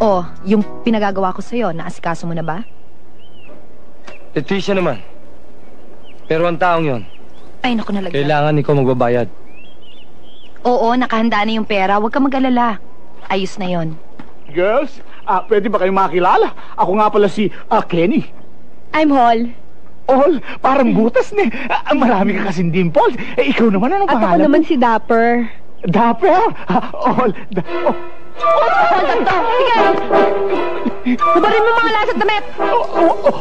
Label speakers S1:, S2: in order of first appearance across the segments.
S1: Oh, yung pinagagawa ko sa'yo, naasikaso mo na ba?
S2: Leticia naman. Pero ang taong yon,
S1: ay, naku, nalagyan.
S2: kailangan ikaw magbabayad.
S1: Oo, nakahanda na yung pera. Huwag kang mag-alala. Ayos na yon.
S3: Girls, pwede ba kayong makilala? Ako nga pala si Kenny.
S1: I'm Hall.
S3: All, parang butas na marami ka kasing dimples. Ikaw naman, anong
S4: At
S3: pangalan
S4: ako naman
S3: mo?
S4: si Dapper.
S3: Dapper? All,
S4: Sige! Hubarin mo mga alas at damit!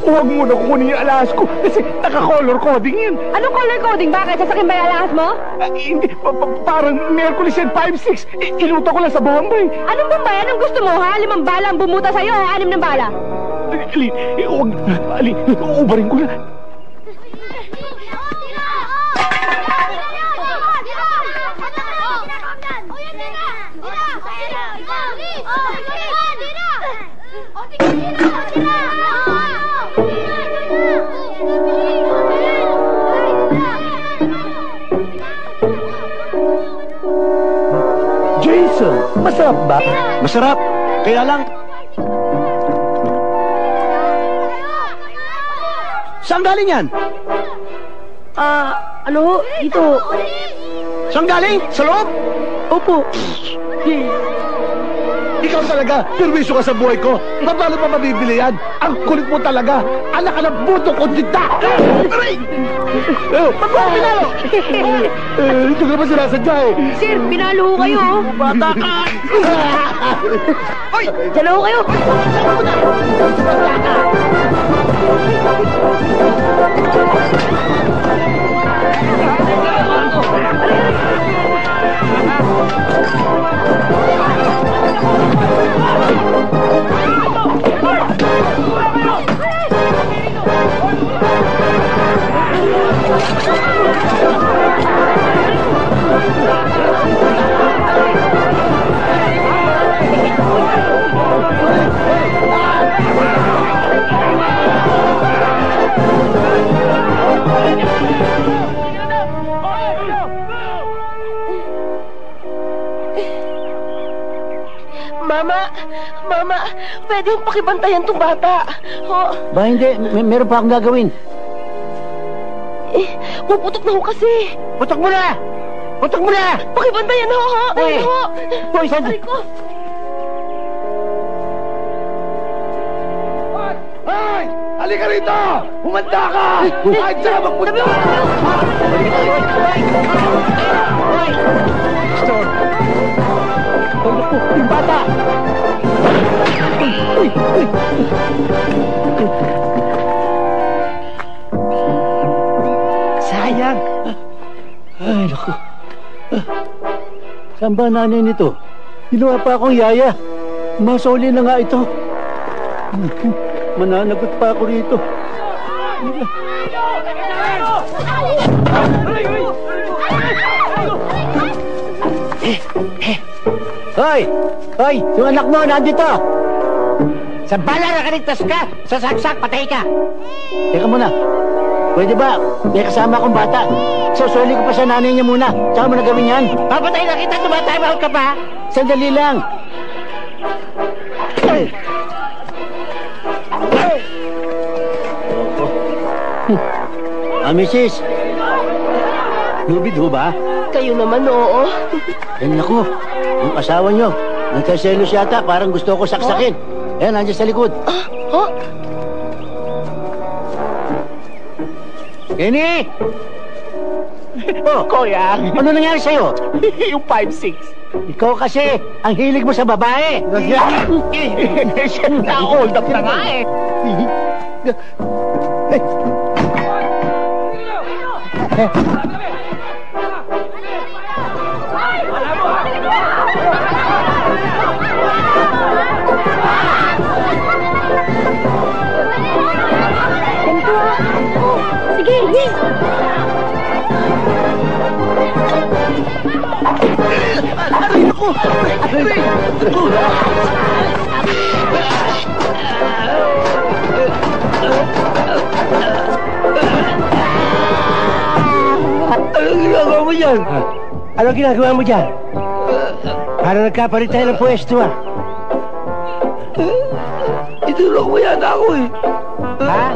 S3: Huwag mo na kukunin yung alas ko kasi naka-color coding yun.
S4: Anong color coding? Bakit? Sasakin ba yung alas mo?
S3: Hindi, parang Merkulis yan 5-6. Iluto ko lang sa Bombay.
S4: Anong Bombay? Anong gusto mo, ha? 5 bala ang bumuta sa'yo, o 6 ng bala?
S3: Ali, ubarin ko na. Jason, masarap ba?
S5: Masarap. Kaya lang... Saan galing yan?
S4: Ano? Dito.
S5: Saan galing? Sa loob?
S4: Opo.
S5: Ikaw talaga, perwiso ka sa buhay ko. Paano pa mabibili yan? Ang kulit mo talaga. Anak ka ng buto ko dita. Aray! Ba't mo pinalo? Ito ka naman sinasadya eh.
S4: Sir, pinalo ho kayo.
S5: Bata ka!
S4: Hoy! Dala ho kayo. Mama, pwede yung pakibantayan tong bata.
S5: Ba hindi, meron pa akong gagawin.
S4: Puputok na ho kasi.
S5: Putok mo na! Putok mo na!
S4: Pakibantayan ho.
S5: Hoy! Hoy, saan?
S4: Aray ko.
S5: Hoy! Halika rito! Humanda ka! Kahit saan magpunta! Store! Yung bata!
S3: Sayang.
S5: Ay, naku. Saan ba nanay nito? Ginawa pa akong yaya. Masoli na nga ito. Mananagot pa ako rito.
S6: Hoy! Hoy! Yung anak mo, nandito! Sa bala nakaligtas ka! Sa saksak, patay ka! Teka muna. Pwede ba? May kasama akong bata. Susuli ko pa sa nanay niya muna. Tsaka mo na gawin yan. Papatay na kita! Tumatime out ka pa! Sandali lang. Mrs. Lubid ho ba?
S4: Kayo naman, oo.
S6: Naku, yung asawa nyo, nagkaselos yata, parang gusto ko saksakin. Ayan, nandiyan sa likod. Kenny! Oh,
S3: Kuya,
S6: ano nangyari sa'yo?
S3: yung 5'6".
S6: Ikaw kasi, ang hilig mo sa babae.
S3: Na-hold up na nga eh.
S4: Sige!
S3: Aray ako! Aray!
S6: Anong ginagawa mo dyan? Anong ginagawa mo dyan? Parang nagkapalit tayo ng pwesto, ah. Itulong mo yata ako, eh. Ha?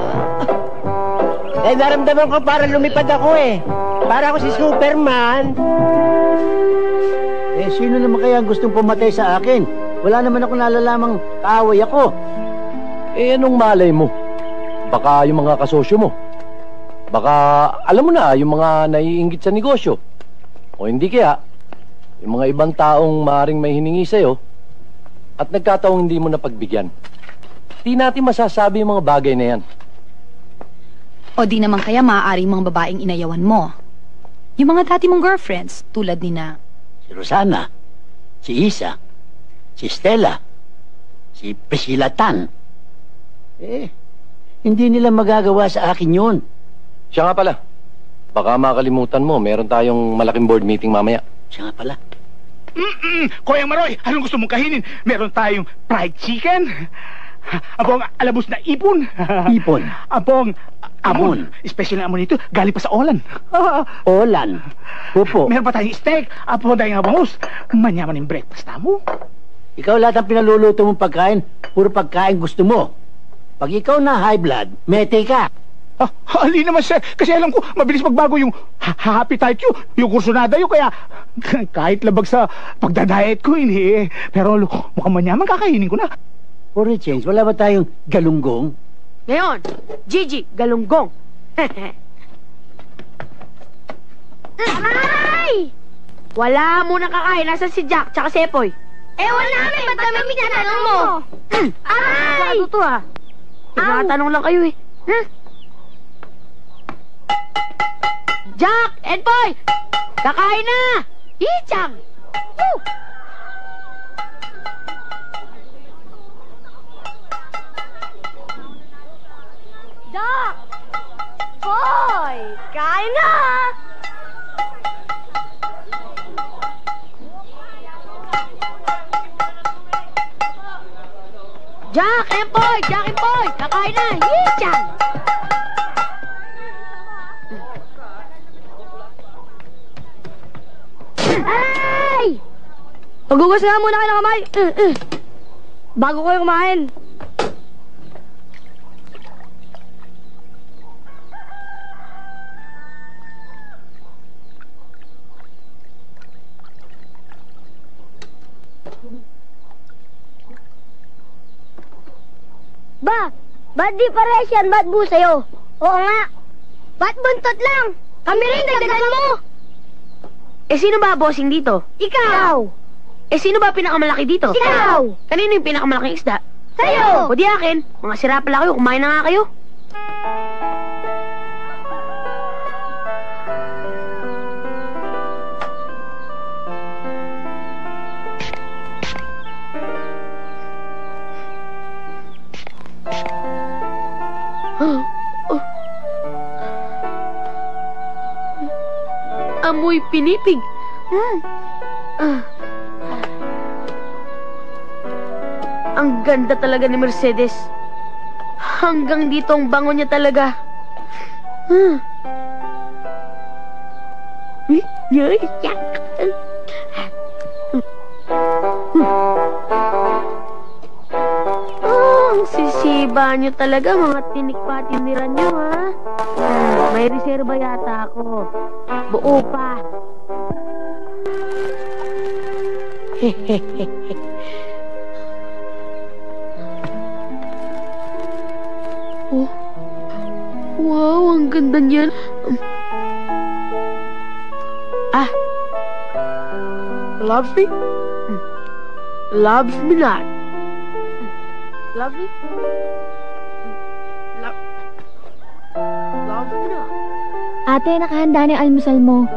S6: Eh, naramdaman ko parang lumipad ako, eh. Para ako si Superman. Eh, sino naman kaya ang gustong pumatay sa akin? Wala naman ako nalalamang kaaway ako.
S2: Eh, anong malay mo? Baka yung mga kasosyo mo. Baka, alam mo na, yung mga naiinggit sa negosyo. O hindi kaya, yung mga ibang taong maaaring may hiningi sa'yo at nagkataong hindi mo napagbigyan. Di natin masasabi yung mga bagay na yan.
S1: O di naman kaya maaaring mga babaeng inayawan mo. Yung mga dati mong girlfriends, tulad ni na...
S6: Si Rosana, si Isa, si Stella, si Priscilla Tan. Eh, hindi nila magagawa sa akin yun.
S2: Siya nga pala, baka makalimutan mo, meron tayong malaking board meeting mamaya.
S6: Siya nga pala.
S3: Kuya Maroy, anong gusto mong kainin? Meron tayong fried chicken, abong alabos na ipon.
S6: Ipon?
S3: Abong
S6: Amon.
S3: Special na amon ito, galing pa sa Olan.
S6: Olan. Pupo.
S3: Meron pa tayong steak, abong tayong abangus. Manyaman yung breakfast mo.
S6: Ikaw lahat ang pinaluluto mong pagkain, puro pagkain gusto mo. Pag ikaw na high blood, mete ka.
S3: Hindi naman sir, kasi alam ko, mabilis magbago yung appetite yun, yung kursonada yun, kaya kahit labag sa pagdadiet ko, hindi eh. Pero mukhang manyaman, kakainin ko na.
S6: For a change, wala ba tayong galunggong?
S4: Ngayon, Gigi, galunggong. Ay! Wala muna kakain. Nasaan si Jack tsaka si Epoy?
S7: Ewan namin, ba't namin tinatanong mo?
S4: Ay! Ano to ah? Tinatanong lang kayo eh. Huh? Jack! Epoy! Kakain na! Ichang! Woo!
S7: Doc! Hoy! Kain na!
S4: Jack! Empoy! Jack! Empoy! Kakain na! Yichang!
S7: Ay! Magugas nga muna kayo ng kamay. Bago kayo kumain. Ba, ba't di pares yan? Ba't buo sa'yo? Oo nga. Ba't buntot lang? Kami rin, dagdagan mo!
S4: Eh, sino ba bossing dito?
S7: Ikaw!
S4: Eh, sino ba pinakamalaki dito?
S7: Ikaw!
S4: Kanino yung pinakamalaking isda?
S7: Sa'yo!
S4: O di akin, mga sira pala kayo, kumain na nga kayo. Amoy pinipig. Ang ganda talaga ni Mercedes. Hanggang dito ang bango niya talaga. Ang sisiba niyo talaga, mga tinik-patiniran niyo, ha? May reserba yata ako. Buo pa. Oh. Wow, ang ganda niyan. Loves me? Loves me not. Love me? Loves me not.
S7: Ate, nakahanda na yung almusal mo.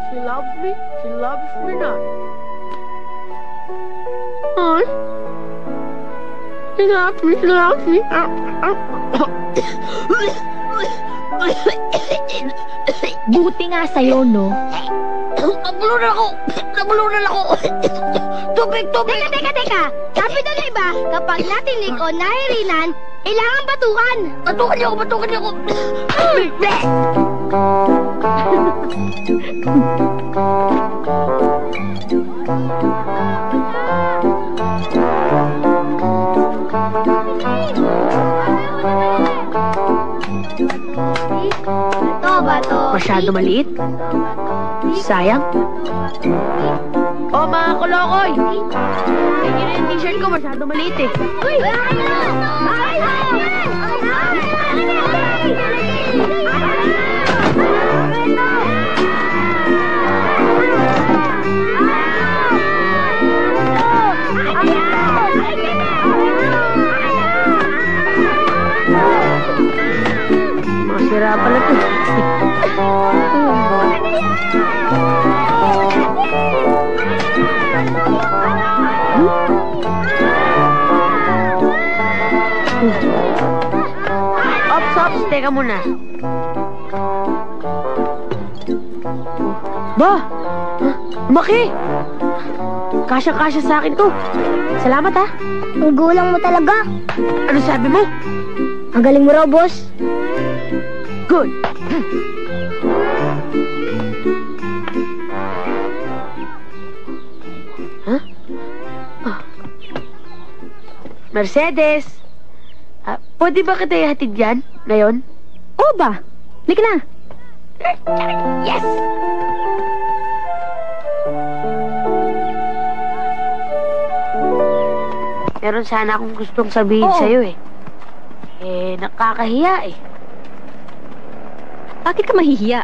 S4: She loves me? She loves me not. Huh? She loves me, she loves me.
S7: Buti nga sa'yo, no?
S4: Nabulunan ako! Nabulunan ako! Tubig!
S7: Teka! Sabi na na iba, kapag natinig o nahirinan, kailangan batukan!
S4: Batukan niyo ako!
S7: Bato.
S4: Masyado maliit? Sayang. Oh, mga kolokoy! Tingin na yung t-shirt ko, masyado maliit eh.
S7: Uy!
S4: Masira pala to. Ops, teka muna. Ba? Maki! Kasya-kasya sa akin to. Salamat, ha?
S7: Ang gulang mo talaga.
S4: Ano sabi mo?
S7: Ang galing mo raw, boss.
S4: Good. Huh? Mercedes, pwede ba kita ihatid yan ngayon?
S1: Oo ba? Lika na.
S4: Yes! Meron sana akong gustong sabihin sa'yo eh. Nakakahiya eh.
S1: Bakit ka mahihiya?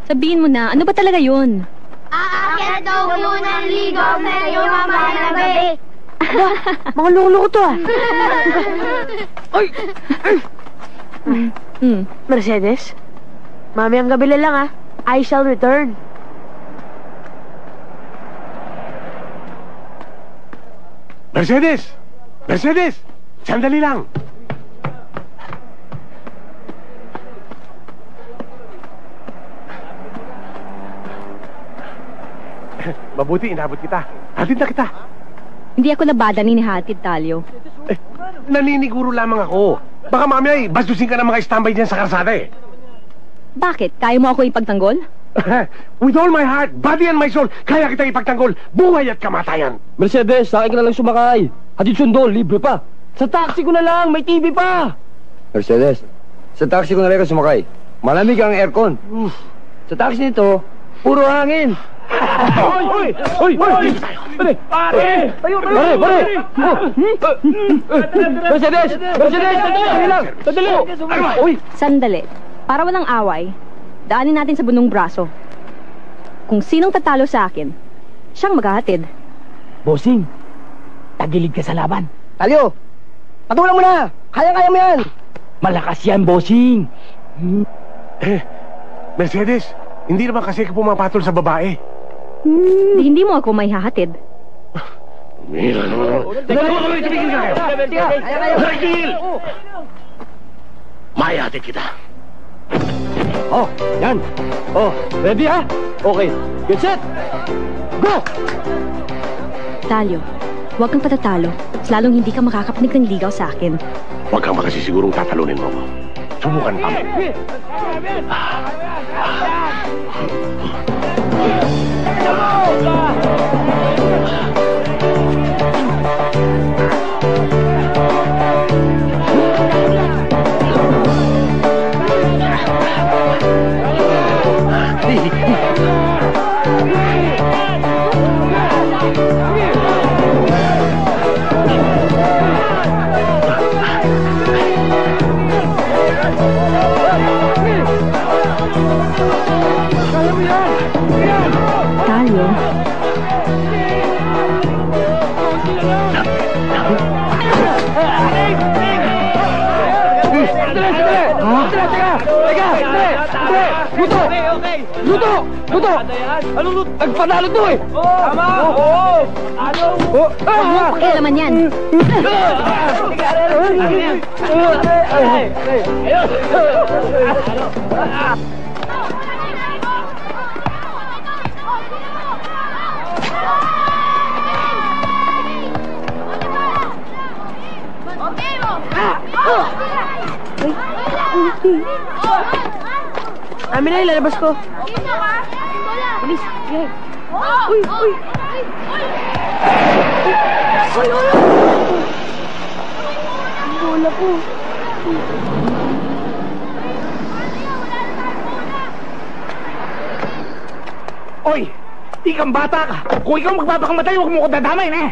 S1: Sabihin mo na, ano ba talaga yun?
S7: Aakyat daw muna ng ligaw sa iyong mama ng gabi.
S4: Mga loko-loko to ah. Ay! Mercedes, mami ang gabi lang ah. I shall return.
S5: Mercedes! Mercedes! Sandali lang! Mabuti, inabot kita. Hatid na kita.
S1: Hindi ako labada ni Hatid, Talyo.
S5: Naniniguro lamang ako. Baka mamaya bastusin ka ng mga standby dyan sa karsada eh.
S1: Bakit? Kaya mo ako ipagtanggol?
S5: With all my heart, body and my soul, kaya kita ipagtanggol, buhay at kamatayan.
S2: Mercedes, sa akin ka na lang sumakay. Hatid sundo, libre pa. Sa taxi ko na lang, may TV pa. Mercedes, sa taxi ko na lang ka sumakay. Malamig ang aircon. Sa taxi nito, puro hangin. Hoy! Pare! Mercedes! Sandali lang!
S1: Sandali. Para walang away, daanin natin sa bunong braso. Kung sinong tatalo sa akin, siyang maghahatid.
S6: Bossing, tagilid ka sa laban.
S2: Talyo! Patulang mo na! Kaya-kaya mo yan!
S6: Malakas yan, bossing.
S5: Mercedes, hindi naman kasi ka pumapatol sa babae.
S1: Hindi mo ako may hahatid.
S5: Mira naman. Tumigil ka kayo. Tumigil! Mayatid kita.
S2: Oh, yan. Oh, ready ha? Okay. Get set. Go!
S1: Talyo, huwag kang patatalo. Lalong hindi ka makakapanig ng ligaw sa akin.
S5: Huwag kang makasisigurong tatalunin mo ko. Subukan pa mo.
S1: Talyo.
S2: Luto! Anong luto? Nagpanalo to eh! Tama! Oo! Ano?
S1: Huwag mong pakialaman yan.
S4: Amin na, ilalabas ko. Bilis, sige. Uy! Uy! Bola ko.
S3: Oy! Di kang bata ka. Kung ikaw magpapakamatay, huwag mo ko dadamay na.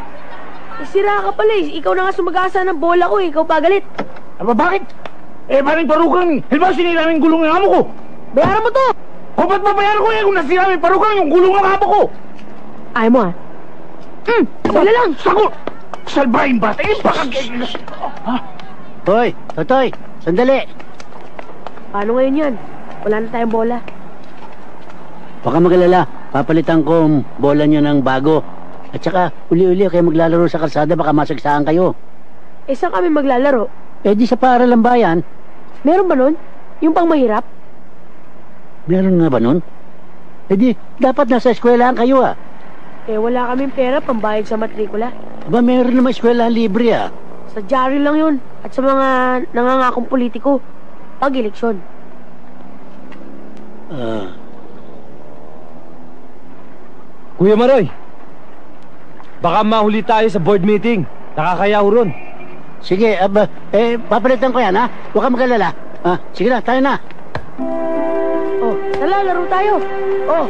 S4: Sira ka pala eh. Ikaw na nga sumagasa ng bola ko eh. Ikaw pa galit.
S3: Aba, bakit? Eh, parang parugang. Halimbawa, sinira ng gulong ng amo ko.
S4: Bayaran mo to!
S3: O, ba't babayaran ko eh kung nasira ng parugang yung gulong ng amo ko?
S4: Ayaw mo ah. Bola lang.
S3: Sako! Salbahin ba? Eh, baka...
S6: Hoy, Totoy, sandali.
S4: Paano ngayon yan? Wala na tayong bola.
S6: Baka magalala, papalitan ko ang bola nyo ng bago. At saka, uli-uli kayo maglalaro sa kalsada, baka masagsaan kayo.
S4: Eh, saan kami maglalaro?
S6: Eh di sa paaralang bayan.
S4: Meron ba nun? Yung pang mahirap?
S6: Meron nga ba nun? Eh di, dapat nasa eskwelahan kayo ah.
S4: Eh, wala kaming pera pambayad sa matrikula.
S6: Aba, meron naman eskwelahan libre ah.
S4: Sa dyaryo lang yun. At sa mga nangangakong politiko. Pag-eleksyon.
S2: Kuya Maroy, baka mahuli tayo sa board meeting. Nakakayaw ron.
S6: Sige, papalitan ko yan ha. Huwag ka magalala. Sige na, tayo na.
S4: Oh, tala, laro tayo. Oh.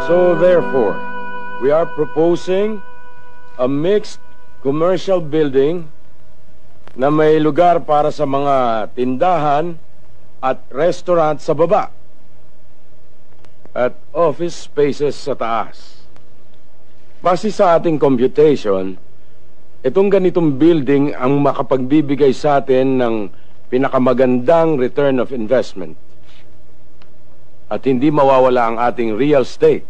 S8: So therefore, we are proposing a mixed commercial building na may lugar para sa mga tindahan at restaurant sa baba at office spaces sa taas. Base sa ating computation, itong ganitong building ang makapagbibigay sa atin ng pinakamagandang return of investment at hindi mawawala ang ating real estate.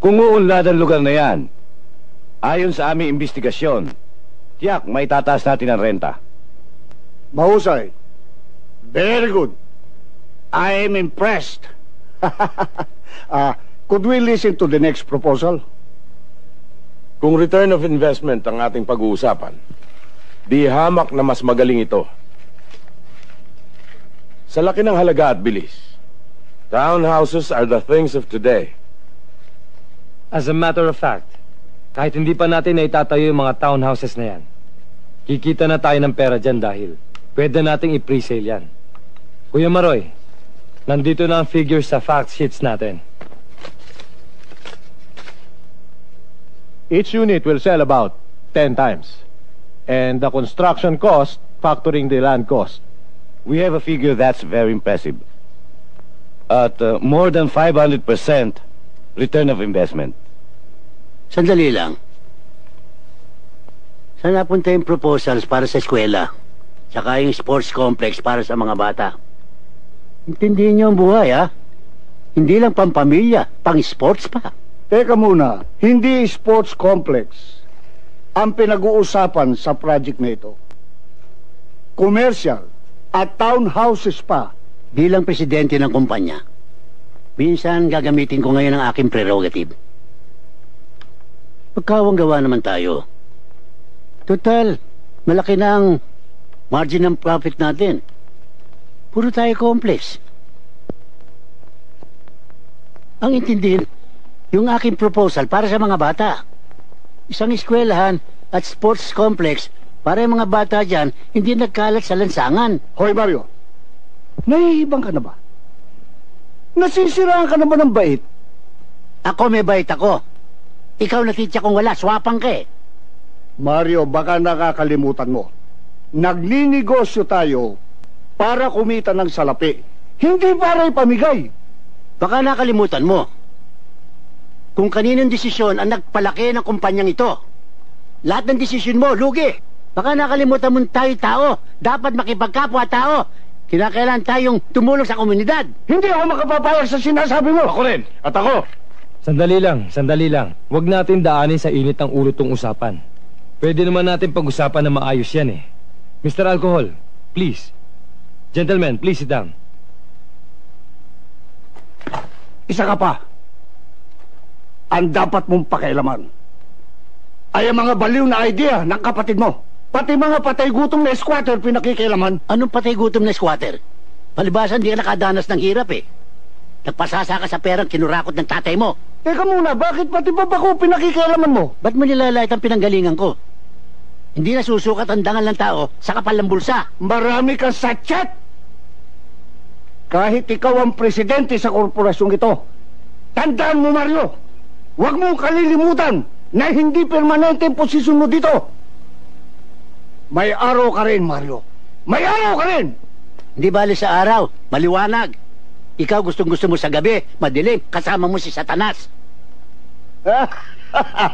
S5: Kung uunlad ang lugar na yan, ayon sa aming investigasyon, tiyak, may tataas natin ang renta.
S3: Mahusay. Very good. I am impressed. Could we listen to the next proposal?
S8: Kung return of investment ang ating pag-uusapan, di hamak na mas magaling ito. Sa laki ng halaga at bilis, townhouses are the things of today.
S2: As a matter of fact, kahit hindi pa natin na itatayo yung mga townhouses na yan, kikita na tayo ng pera dyan dahil pwede nating i-presale yan. Kuya Maroy, nandito na ang figures sa fact sheets natin.
S9: Each unit will sell about 10 times. And the construction cost, factoring the land cost.
S5: We have a figure that's very impressive. At more than 500% return of investment.
S6: Sandali lang. Saan napunta yung proposals para sa eskwela? Tsaka yung sports complex para sa mga bata? Intindihin niyo ang buhay, ha? Hindi lang pampamilya, pang-sports pa.
S3: Teka muna, hindi sports complex. ang pinag-uusapan sa project na ito. Commercial at townhouses pa.
S6: Bilang presidente ng kumpanya, minsan gagamitin ko ngayon ang aking prerogative. Pagkawang gawa naman tayo. Total, malaki na ang margin ng profit natin. Puro tayo complex. Ang intindihin, yung aking proposal para sa mga bata. Isang eskwelahan at sports complex para yung mga bata dyan hindi nagkalat sa lansangan.
S3: Hoy Mario, nahihibang ka na ba? Nasisiraan ka na ba ng bait?
S6: Ako may bait ako. Ikaw natitya kung wala, swapang ka eh.
S3: Mario, baka nakakalimutan mo. Nagninegosyo tayo para kumita ng salapi, hindi para ipamigay.
S6: Baka nakalimutan mo. Kung kaninong desisyon ang nagpalaki ng kumpanyang ito, lahat ng desisyon mo, lugi. Baka nakalimutan mo tayo-tao. Dapat makipagkapwa-tao. Kinakailangan tayong tumulong sa komunidad.
S3: Hindi ako makapapayag sa sinasabi mo.
S5: Ako rin. At ako.
S10: Sandali lang. Huwag natin daanin sa init ng ulo tong usapan. Pwede naman natin pag-usapan na maayos yan eh. Mr. Alcohol, please. Gentlemen, please sit down.
S3: Isa ka pa. Ang dapat mong pakialaman ay ang mga baliw na idea ng kapatid mo. Pati mga patay gutom na squatter pinakikialaman.
S6: Anong patay gutom na squatter? Palibasan di ka nakadanas ng hirap eh. Nagpasasa ka sa perang kinurakot ng tatay mo.
S3: Teka muna, bakit pati ba ko pinakikialaman mo?
S6: Ba't mo nilalait ang pinanggalingan ko? Hindi na susukat ang dangal ng tao sa kapal ng bulsa.
S3: Marami kang satchet! Kahit ikaw ang presidente sa korporasyong ito, tandaan mo Mario, huwag mong kalilimutan na hindi permanente ang posisyon mo dito. May araw ka rin, Mario. May araw ka rin!
S6: Hindi bali sa araw, maliwanag. Ikaw gustong-gusto mo sa gabi, madilim, kasama mo si Satanas.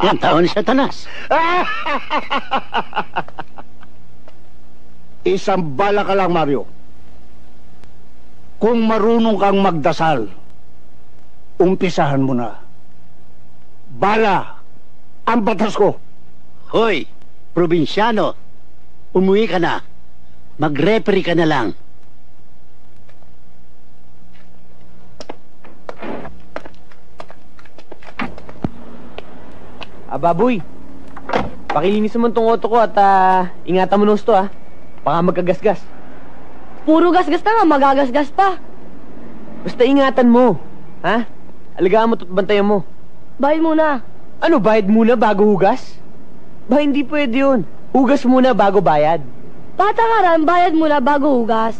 S6: Yan tao ni Satanas.
S3: Isang bala ka lang, Mario. Kung marunong kang magdasal, umpisahan mo na. Bala ang batas ko.
S6: Hoy, probinsyano, umuwi ka na. Mag-referee ka na lang.
S10: Baboy, pakilinis mo tong auto ko at ingatan mo nung sto baka magkagasgas.
S4: Puro gasgas na nga, magagasgas pa.
S10: Basta ingatan mo, ha? Alagaan mo at bantayan mo.
S4: Bayad muna.
S10: Ano, bayad muna bago hugas? Ba, hindi pwede yun. Hugas muna bago bayad.
S4: Patakaran, bayad muna bago hugas.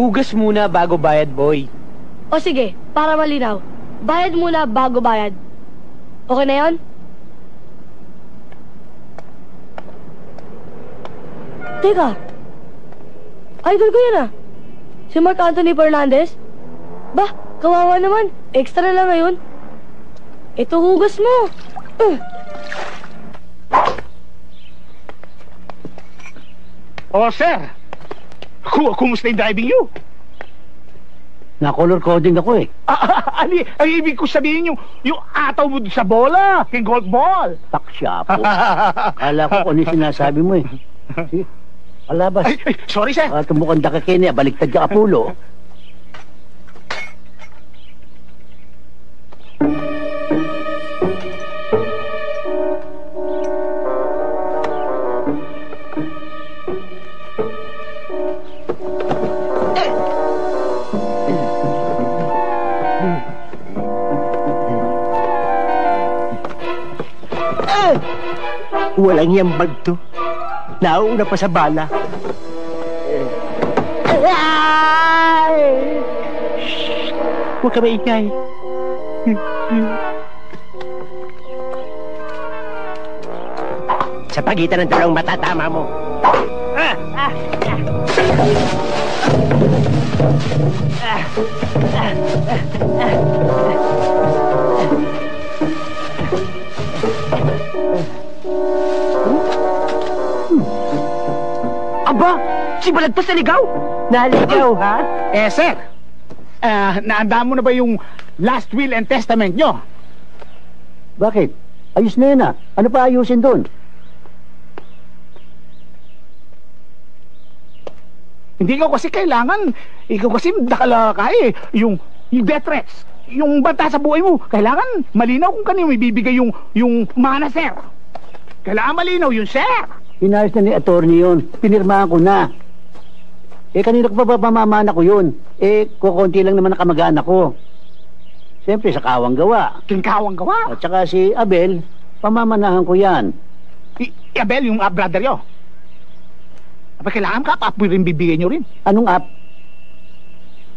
S10: Hugas muna bago bayad, boy.
S4: O sige, para malinaw. Bayad muna bago bayad. Okay na yon? Teka, idol ko yan si Mark Anthony Fernandez. Bah, kawawa naman, extra lang ngayon. Ito hugas mo.
S3: Oh, sir. Kumusta yung driving you?
S6: Na-color coding ako eh.
S3: Ang ibig ko sabihin yung ataw mo sa bola, kay golf ball.
S6: Taksya po. Kala ko kung ano yung sinasabi mo eh. Alabas.
S3: Ay, sorry, sir.
S6: Tumukanda ka kanya, baliktad ka Apulo. Walang yambag to. Nauna pa sa bala. Huwag ka maingay. Sa pagitan ng dalawang mata, tama mo.
S3: Aba, si Balagtas naligaw.
S6: Naligaw, ha?
S3: Sir, naanda mo na ba yung last will and testament nyo?
S6: Bakit? Ayos na yun, Ano pa ayusin doon?
S5: Hindi ko kasi kailangan, ikaw kasi nakalakay yung death threats, yung banta sa buhay mo. Kailangan malinaw kung kanino ibibigay yung mana, sir. Kailangan malinaw yun, sir.
S6: Inayos na ni attorney yun. Pinirmahan ko na. Kanina ko pa pamamana ko yun. Kukunti lang naman ang kamag-anak ko. Siyempre, sa kawang gawa.
S5: Kawang gawa?
S6: At saka si Abel, pamamanahan ko yan.
S5: Abel, yung brother nyo? Aba, kailangan ka, app mo rin bibigay nyo rin.
S6: Anong app?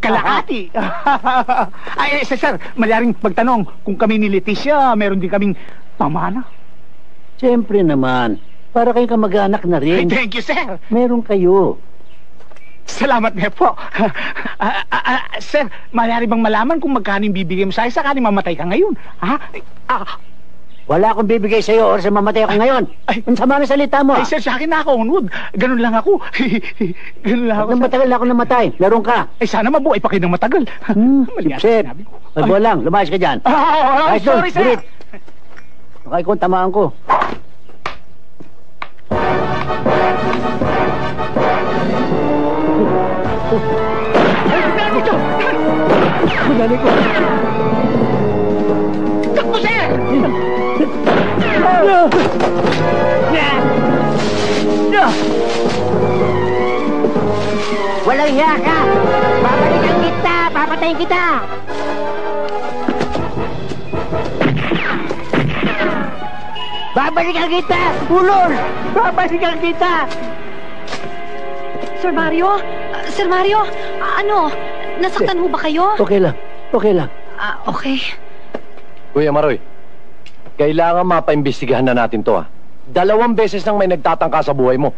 S5: Kalahati. Ay, sir, malaring magtanong, kung kami ni Leticia, meron din kaming pamana.
S6: Siyempre naman, para kayong kamag-anak na rin.
S5: Thank you, sir.
S6: Meron kayo.
S5: Salamat nga po. Sir, malari bang malaman kung magkano yung bibigay mo sa'yo sakaling mamatay ka ngayon? Ha?
S6: Wala akong bibigay sa'yo or sa mamatay ako ngayon. Ang sama ng salita mo.
S5: Ay, sir, sa akin na ako, unod. Ganun lang ako. Ganun lang ako.
S6: Nang matagal ako namatay, meron ka.
S5: Ay, sana mabuhay pa kayo ng matagal.
S6: Sip. Ay, lang, lumayas ka dyan.
S5: Sorry, sir.
S6: Baka ikaw tamaan ko. Madali ko.
S5: Takbo, sir!
S6: Walang hiya ka! Babalikan kita! Papatayin kita! Babalikan kita! Ulol! Babalikan kita!
S1: Sir Mario? Sir Mario? Ano? Nasaktan ho ba kayo?
S6: Okay lang. Okay lang.
S1: Okay.
S2: Kuya Maroy, kailangan mapaimbestigahan na natin to, 2 beses nang may nagtatangka sa buhay mo.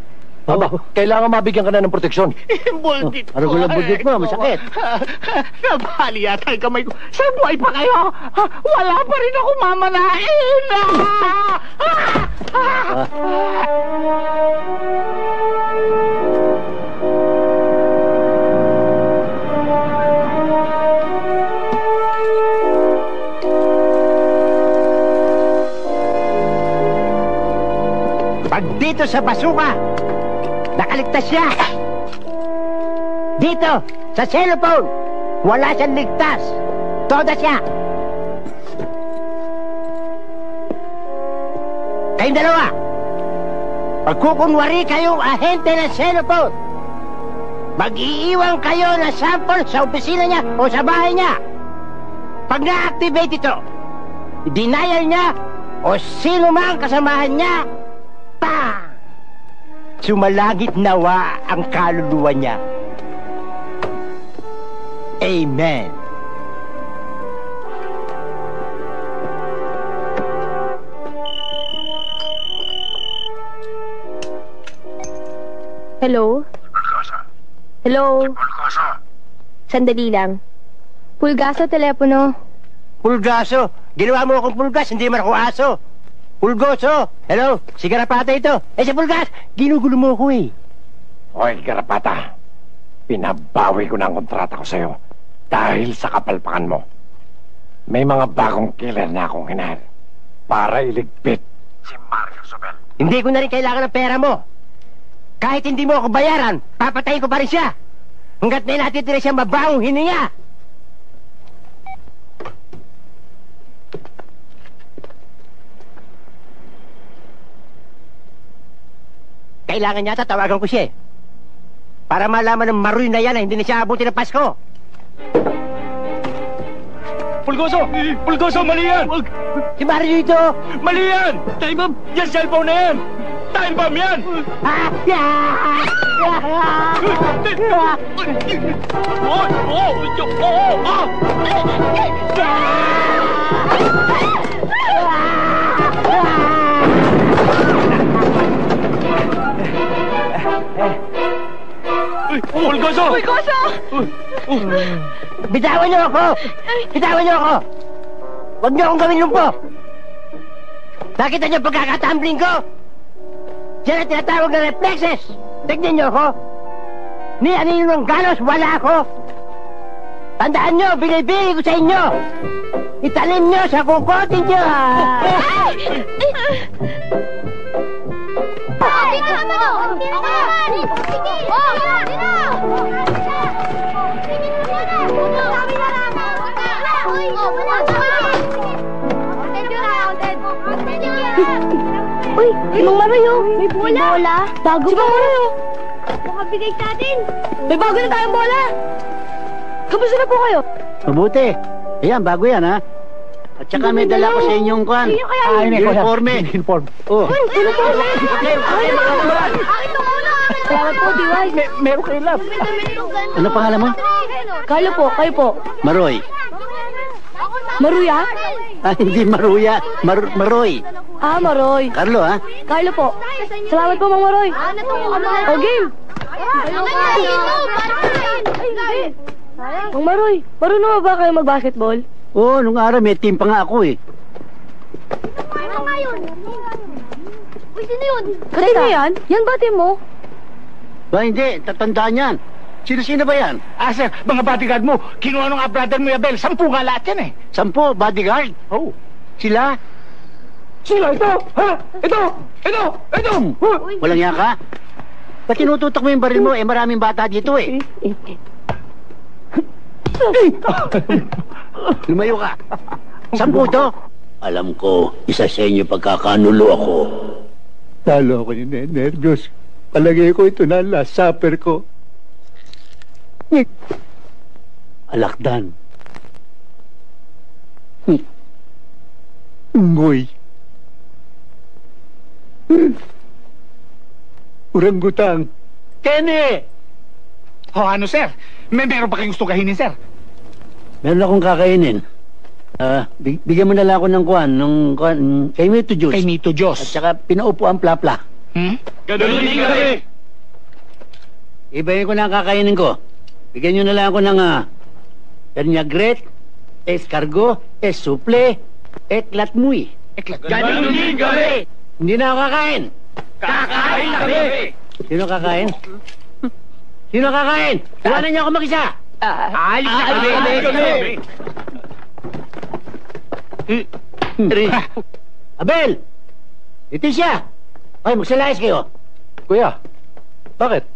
S2: Aba, kailangan mabigyan ka na ng proteksyon.
S5: Buldit ko.
S6: Ano ko lang buldit mo? Masakit.
S5: Nabali yata yung kamay ko. Sa buhay pa kayo? Wala pa rin ako mamanain.
S6: Pag dito sa basuka, nakaligtas siya. Dito, sa cellphone, wala siyang ligtas. Toda siya. Kayong dalawa, pagkukunwari kayong ahente ng cellphone, mag-iiwan kayo ng sample sa opisina niya o sa bahay niya. Pag na-activate ito, denial niya o sino mang kasamahan niya, sumalangit nawa ang kaluluwa niya. Amen.
S1: Hello? Hello? Sandali lang. Pulgaso, telepono.
S6: Pulgaso? Ginawa mo akong pulgas, hindi man ako aso. Pulgoso! Hello? Si Garapata ito. Si Pulgas! Ginugulo mo ako eh.
S2: Hoy, Garapata. Pinabawi ko na ang kontrata ko sa'yo dahil sa kapalpakan mo. May mga bagong killer na akong hinahal para iligpit si Mario Sobel.
S6: Hindi ko na rin kailangan ng pera mo. Kahit hindi mo ako bayaran, papatayin ko pa rin siya. Hanggat may natitira siya mabangong hininga. Kailangan niya tatawagan ko siya para malaman ng maroy na yan na hindi na siya abuti ng Pasko.
S10: Pulgoso! Pulgoso, mali yan!
S6: Si Mario ito!
S10: Mali yan! Time bomb! Yan cellphone na yan! Time bomb yan! Pulgoso!
S1: Pulgoso!
S6: Bitawan niyo ako! Bitawan niyo ako! Huwag niyo akong gawin lumpo! Nakita niyo pagkakatumbling ko? Yan ang tinatawag na reflexes! Tignan niyo ako! Ni anino ng galos, wala ako! Tandaan niyo, binibili ko sa inyo! Italim niyo sa kukotin niyo!
S7: Sige!
S4: Uy, Mang Maroy, oh. May bola. Bago si Mang Maroy, oh.
S7: Makabigay sa atin.
S4: May bago na tayong bola. Kamusta na po kayo?
S6: Mabuti. Ayan, bago yan, ha? At saka may dala ko sa inyong kwan. Uniforme. Oh.
S4: Uniforme.
S7: Akin to muna.
S4: Salamat po, Diway.
S6: Meron kayo love. Ano pangalan mo?
S4: Carlo po, kayo po.
S6: Maroy.
S4: Maruya?
S6: Hindi Maruya. Maroy.
S4: Maroy.
S6: Carlo, ha?
S4: Carlo po. Salamat po, Mang Maroy. O, game. Mang Maroy, marunong ba kayo mag-basketball?
S6: Oo, nung araw may team pa nga ako, eh.
S7: Ano nga yun? Uy, sino yun?
S4: Sino yan? Yan ba team mo?
S6: Ba, hindi. Tatandaan yan. Sino-sino ba yan?
S5: Sir, mga bodyguard mo, kinuha nung brother mo, Abel. 10 nga lahat yan, eh.
S6: 10 bodyguard?
S5: Oh.
S6: Sila?
S5: Sila, ito! Ha? Ito!
S6: Walang yan ka? Ba't tinututok mo yung baril mo? Maraming bata dito, eh. Lumayo ka. 10 to? Alam ko, isa sa inyo pagkakanulo ako.
S3: Talo ako yung nervyos. Palagay ko ito na last supper ko.
S6: Alakdan.
S3: Ngoy. Urangutang.
S6: Kenny!
S5: Ano, sir? Meron pa kayong gusto kahinin, sir?
S6: Meron akong kakainin. Bigyan mo na lang ako ng kay Mito Juice.
S5: Kay Mito Juice.
S6: At saka pinaupo ang plapla.
S8: Ganun din kami!
S6: Ibayin ko na ang kakainin ko. Bigyan nyo na lang ako ng Perniagret, escargot, suple, latmuy.
S8: Ganun din kami!
S6: Hindi na ako kakain.
S8: Kakain na kami!
S6: Sino kakain? Sino kakain? Iwanan niyo ako mag-isa.
S8: Alis na kami!
S6: Abel! Leticia! Ay, magsalayas kayo.
S2: Kuya, bakit?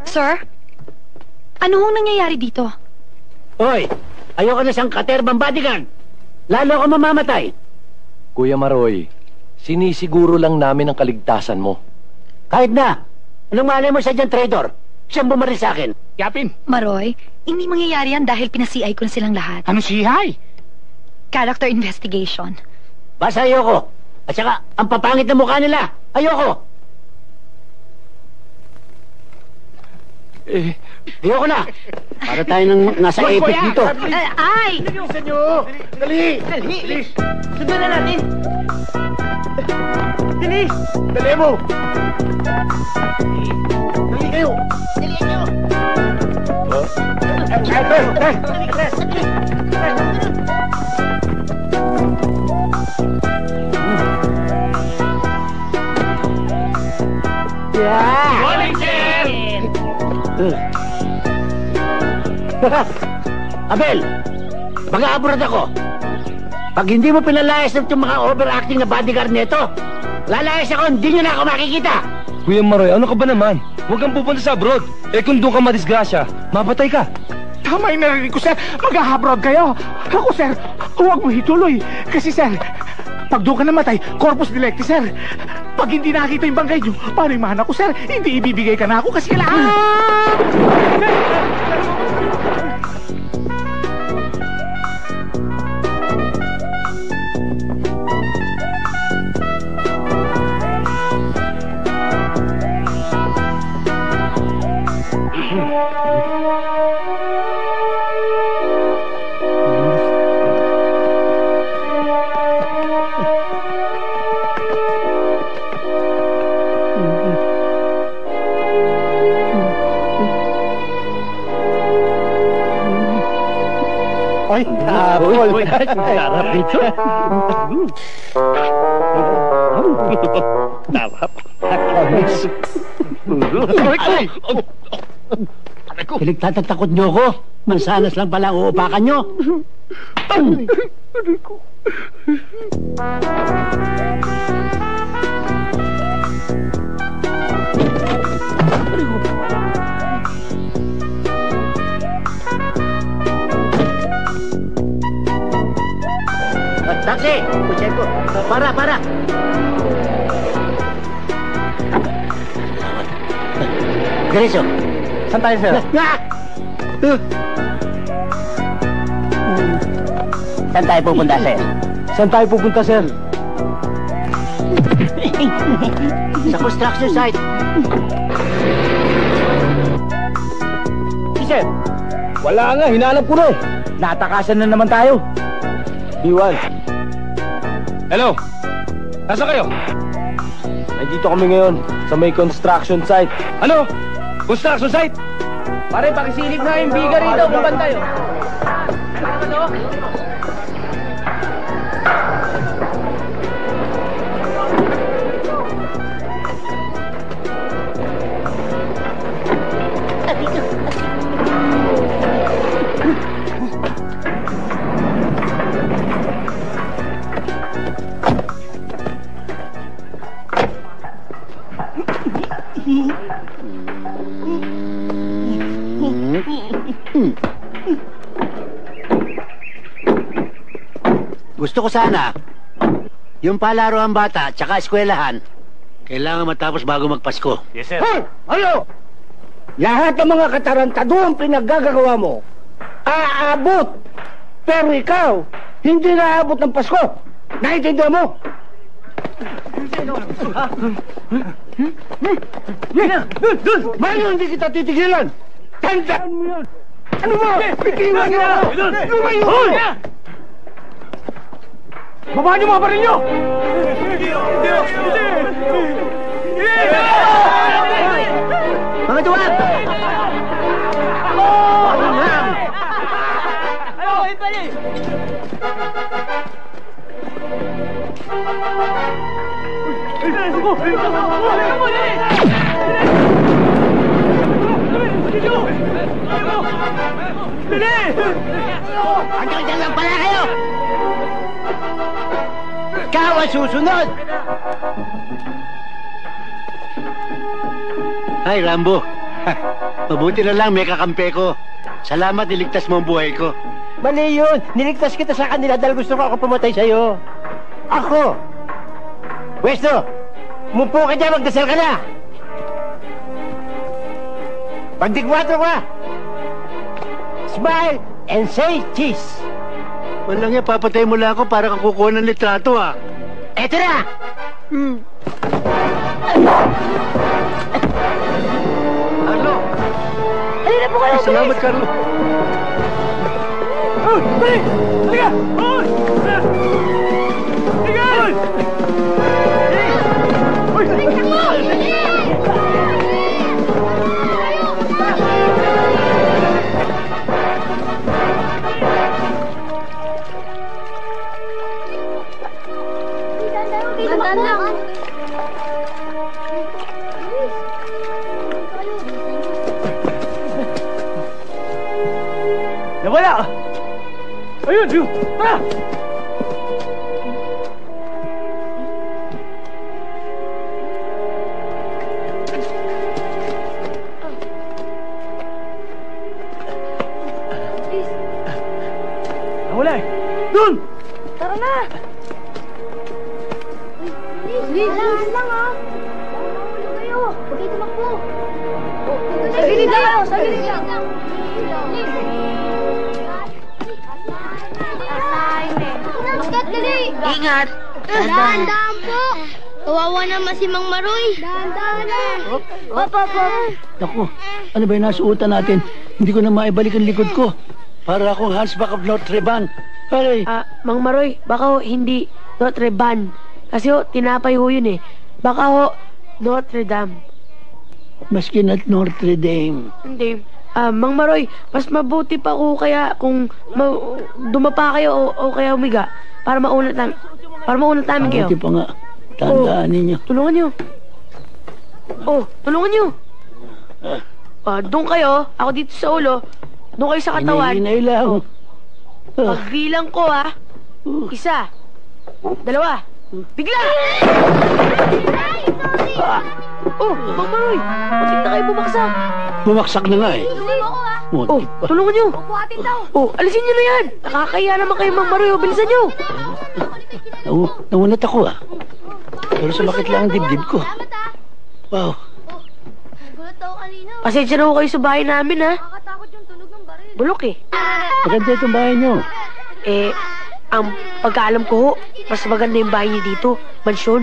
S1: Sir? Ano hong nangyayari dito?
S6: Hoy, ayoko na siyang katerbang bodyguard. Lalo ako mamamatay.
S2: Kuya Maroy, sinisiguro lang namin ang kaligtasan mo.
S6: Kahit na. Anong malay mo siya dyan, traitor? Siyang bumaril sa akin.
S5: Yapin.
S1: Maroy, hindi mangyayari yan dahil pinasi-CI ko na silang lahat.
S5: Ano sihay?
S1: Character investigation.
S6: Basta ayoko. At saka, ang papangit na mukha nila. Ayoko. Ayoko na. Para tayo nang nasa epic dito.
S1: Ay!
S5: Dali! Bilis! Sundan na natin! Bilis! Dali mo! Dali kayo! Dali kayo!
S6: Abel, mag-aabroad ako. Pag hindi mo pinalayas ng mga overacting na bodyguard nito, lalayas ako, hindi nyo na ako makikita.
S10: Kuya Maroy, ano ka ba naman? Huwag kang pupunta sa abroad. Kung doon ka madisgrasya, mapatay ka.
S5: Tama yung narinig ko, sir. Mag-aabroad kayo. Ako, sir, huwag mo ituloy. Kasi, sir, pag doon ka namatay, corpus delicti, sir. Pag hindi nakita yung bangkay nyo, paano yung mahana ko, sir? Hindi ibibigay ka na ako kasi kailangan...
S3: Ay, tapol. Sarap ito. Sarap.
S6: Pinagtatatakot nyo ko. Mansanas lang pala ang uupakan nyo. Taxi! Kutsahin ko. Para! Diretso.
S2: Saan tayo, sir?
S6: Saan tayo pupunta, sir?
S2: Saan tayo pupunta, sir?
S6: Sa construction site.
S2: Sir, wala nga. Hinanap ko na eh. Natakasan na naman tayo. Iwan.
S10: Hello? Nasaan kayo?
S2: Nandito kami ngayon sa may construction site.
S10: Ano? Construction site?
S2: Pare, pakisilip na yung biga rito kung ban tayo.
S6: Gusto ko sana, yung palaro ang bata tsaka eskwelahan, kailangan matapos bago magpasko.
S10: Yes, sir.
S3: Hoy! Ano? Lahat ng mga katarantaduang pinaggagawa mo, aabot. Pero ikaw, hindi naaabot ng Pasko. Naintindihan mo? Bayo hindi kita titigilan. Tandaan mo yan. Ano mo? Itingan niyo ako. Lumayo!
S2: Babaan niyo mga baril niyo!
S6: Mga tuwag! Hanggang dyan lang pala kayo! Ikaw ang susunod! Ay, Rambo. Mabuti na lang may kakampi ko. Salamat, niligtas mo ang buhay ko. Mali yun. Niligtas kita sa kanila dahil gusto ko ako pumatay sa'yo. Ako? Pwesto, umupo ka dyan, magdasal ka na. Pagdigwato ka. Smile and say cheese. Walang yan, papatay mo lang ako para kang kukuha ng litrato, ah. Eto na! Carlo!
S4: Halina po kayo,
S6: Salamat, Carlo.
S2: Dali! Halika!
S7: Tandaan lang.
S2: Nawala! Ayun! Ayun! Tara! Nawala eh! Doon!
S4: Tara na!
S7: Dahan lang ha. Ulo kayo. Huwag kayo tumakbo.
S4: Sa gilid lang! Sa gilid lang!
S7: Ingat, dali.
S6: Ingat!
S7: Dahan-dahan po. Kawawa naman si Mang Maroy. Dahan-dahan lang. Opo.
S6: Naku, ano ba yung nasuutan natin? Hindi ko na maibalik ang likod ko. Para akong Hunchback of Notre Dame. Aray!
S4: Mang Maroy, baka ho hindi Notre Dame. Kasi ho, tinapay ho yun eh. Baka ho, Notre Dame.
S6: Maski not Notre Dame.
S4: Hindi. Mang Maroy, mas mabuti pa ko kaya kung dumapa kayo o kaya umiga para maunat namin kayo.
S6: Mabuti pa nga. Tandaan ninyo.
S4: Tulungan nyo. Tulungan nyo. Doon kayo, ako dito sa ulo. Doon kayo sa katawan.
S6: Hinay lang.
S4: Pagbilang ko 1, 2, 3. Bigla! Mang Maroy, bakit na kayo bumaksak?
S6: Bumaksak na nga eh.
S4: Oh, tulungan nyo.
S1: Buhatin daw.
S4: Oh, alisin nyo na yan. Nakakaya naman kayo, Mang Maroy. Bilisan nyo.
S6: Naunat ako ah. Pero sumakit lang ang dibdib ko. Wow.
S7: Gulat ako kanina.
S4: Pasensya na ho kayo sa bahay namin, ha?
S7: Nakakatakot yung tunog ng baril.
S4: Bulok eh.
S6: Maganda itong bahay nyo.
S4: Ang pagkaalam ko ho, mas maganda yung bahay niyo dito. Mansyon.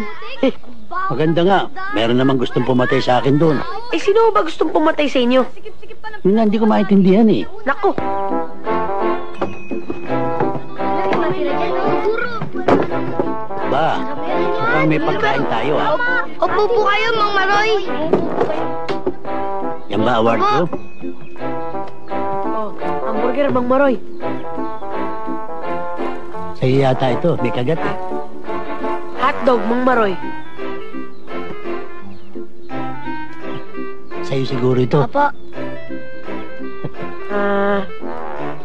S6: Maganda nga. Meron namang gustong pumatay sa akin doon.
S4: Sino ba gustong pumatay sa inyo?
S6: Yun nga, hindi ko maintindihan eh.
S4: Nako.
S6: Ba, mukhang may pagkain tayo ah.
S7: Opo po kayo, Mang Maroy.
S6: Yan ba award ko?
S4: Oh, hamburger, Mang Maroy.
S6: Sa'yo yata ito. May kagat eh.
S4: Hotdog, Mang Maroy.
S6: Sa'yo siguro ito.
S7: Opo.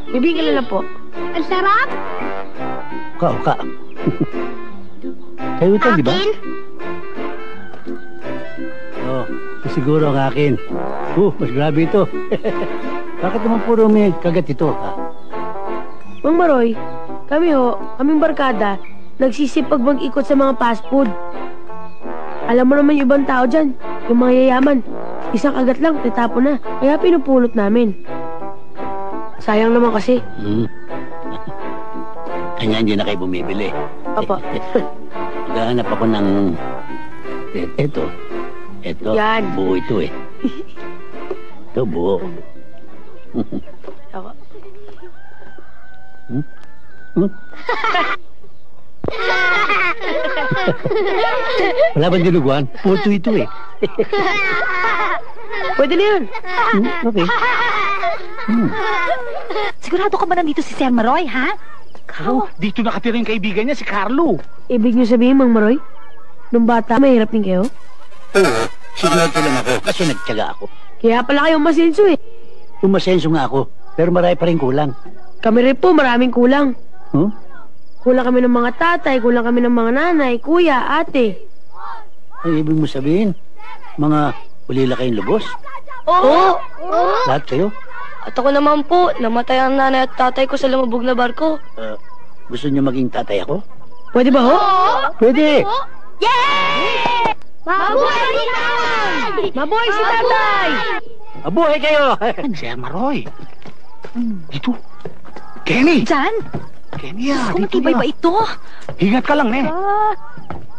S4: Bibigyan na lang po.
S7: Ang sarap.
S6: Uka. Sa'yo ito, di ba?
S7: Akin?
S6: Oo, siguro ang akin. Mas grabe ito. Bakit naman puro may kagat ito, ha?
S4: Mang Maroy, kaming barkada, nagsisipag mag-ikot sa mga fast food. Alam mo naman yung ibang tao dyan, yung mga yayaman. Isang kagat lang, tatapo na. Kaya pinupulot namin. Sayang naman kasi.
S6: Kanya hindi na kayo bumibili.
S4: Papa.
S6: Maghahanap ako ng... Ito.
S4: Yan.
S6: Buo ito eh. Ito, buo.
S4: Ako.
S6: Wala bang dinuguan? Puto ito eh.
S4: Pwede na yan.
S6: Okay.
S1: Sigurado ka ba nandito si Sir Maroy, ha?
S5: Dito nakatira yung kaibigan niya, si Carlo.
S4: Ibig niyo sabihin, Mang Maroy, nung bata, mahirap din kayo?
S6: Oo, sigurado lang ako kasi nagtiyaga ako.
S4: Kaya pala kayong masenso eh.
S6: Umasenso nga ako, pero marami pa rin kulang.
S4: Kami rin po, maraming kulang. Kulang kami ng mga tatay, kulang kami ng mga nanay, kuya, ate.
S6: Ang ibig mo sabihin, mga ulila kayong lubos?
S7: Oo.
S6: Lahat kayo?
S7: At ako naman po, namatay ang nanay at tatay ko sa lumubog na barko.
S6: Gusto niyo maging tatay ako?
S4: Pwede ba ho?
S6: Pwede!
S7: Yay! Mabuhay si tatay!
S4: Mabuhay si tatay!
S6: Mabuhay kayo!
S5: Sir Maroy. Dito. Kenny!
S1: Diyan?
S5: Kenny ah,
S1: Kung
S5: dito
S1: matibay
S5: na.
S1: ba ito?
S5: Hingat ka lang eh.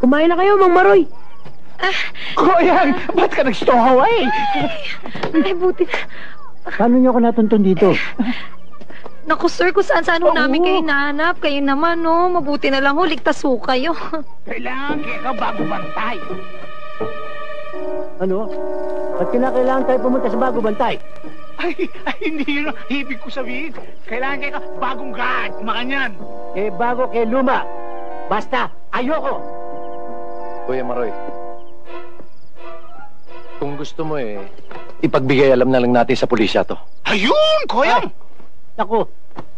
S4: Kumain na kayo, Mang Maroy.
S5: Kuyan, ba't ka nag-stowaway?
S1: Ay, buti.
S6: Paano niyo ako natuntun dito?
S1: Naku, sir, kung saan-saan ho namin kayo nahanap. Kayo naman, no? Mabuti na lang ho, ligtas ho kayo.
S5: Kailangan ka bago bantay.
S6: Ano? Ba't kinakailangan tayo pumunta sa bago bantay?
S5: Ay, hindi yun ang ibig ko sabihin. Kailangan ka bagong guard, makanyan.
S6: Eh, bago kay luma. Basta, ayoko!
S2: Kuya Maroy, kung gusto mo ipagbigay alam na lang natin sa pulisya to.
S5: Ayun, Koyang!
S6: Naku,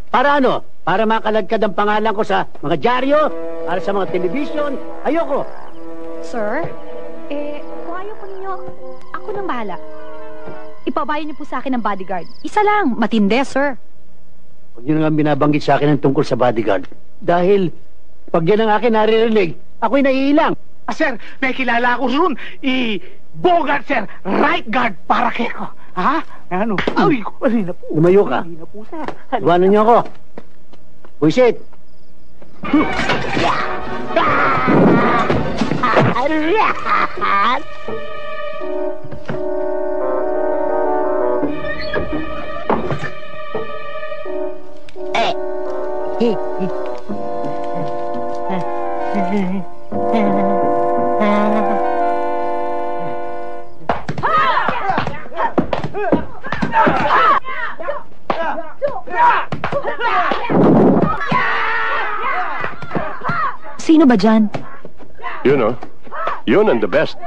S6: para ano? Para makalagkad ang pangalan ko sa mga dyaryo, para sa mga telebisyon. Ayoko!
S1: Sir, kung ayaw po ninyo, ako nang bahala. Ipabayan niyo po sa akin ng bodyguard. Isa lang, matindi, sir.
S6: Huwag niyo na nga binabanggit sa akin ang tungkol sa bodyguard. Dahil, pag yan ang akin naririnig, ako'y naiilang.
S5: Sir, may kilala ko ron. Bogart, sir. Right guard para kayo. Ha? Ano? Ay, malina po.
S6: Lumayo ka.
S5: Malina po, sir.
S6: Iwanan niyo ako. Buisit!
S1: Sino ba dyan?
S11: Yun, Yun ang the best.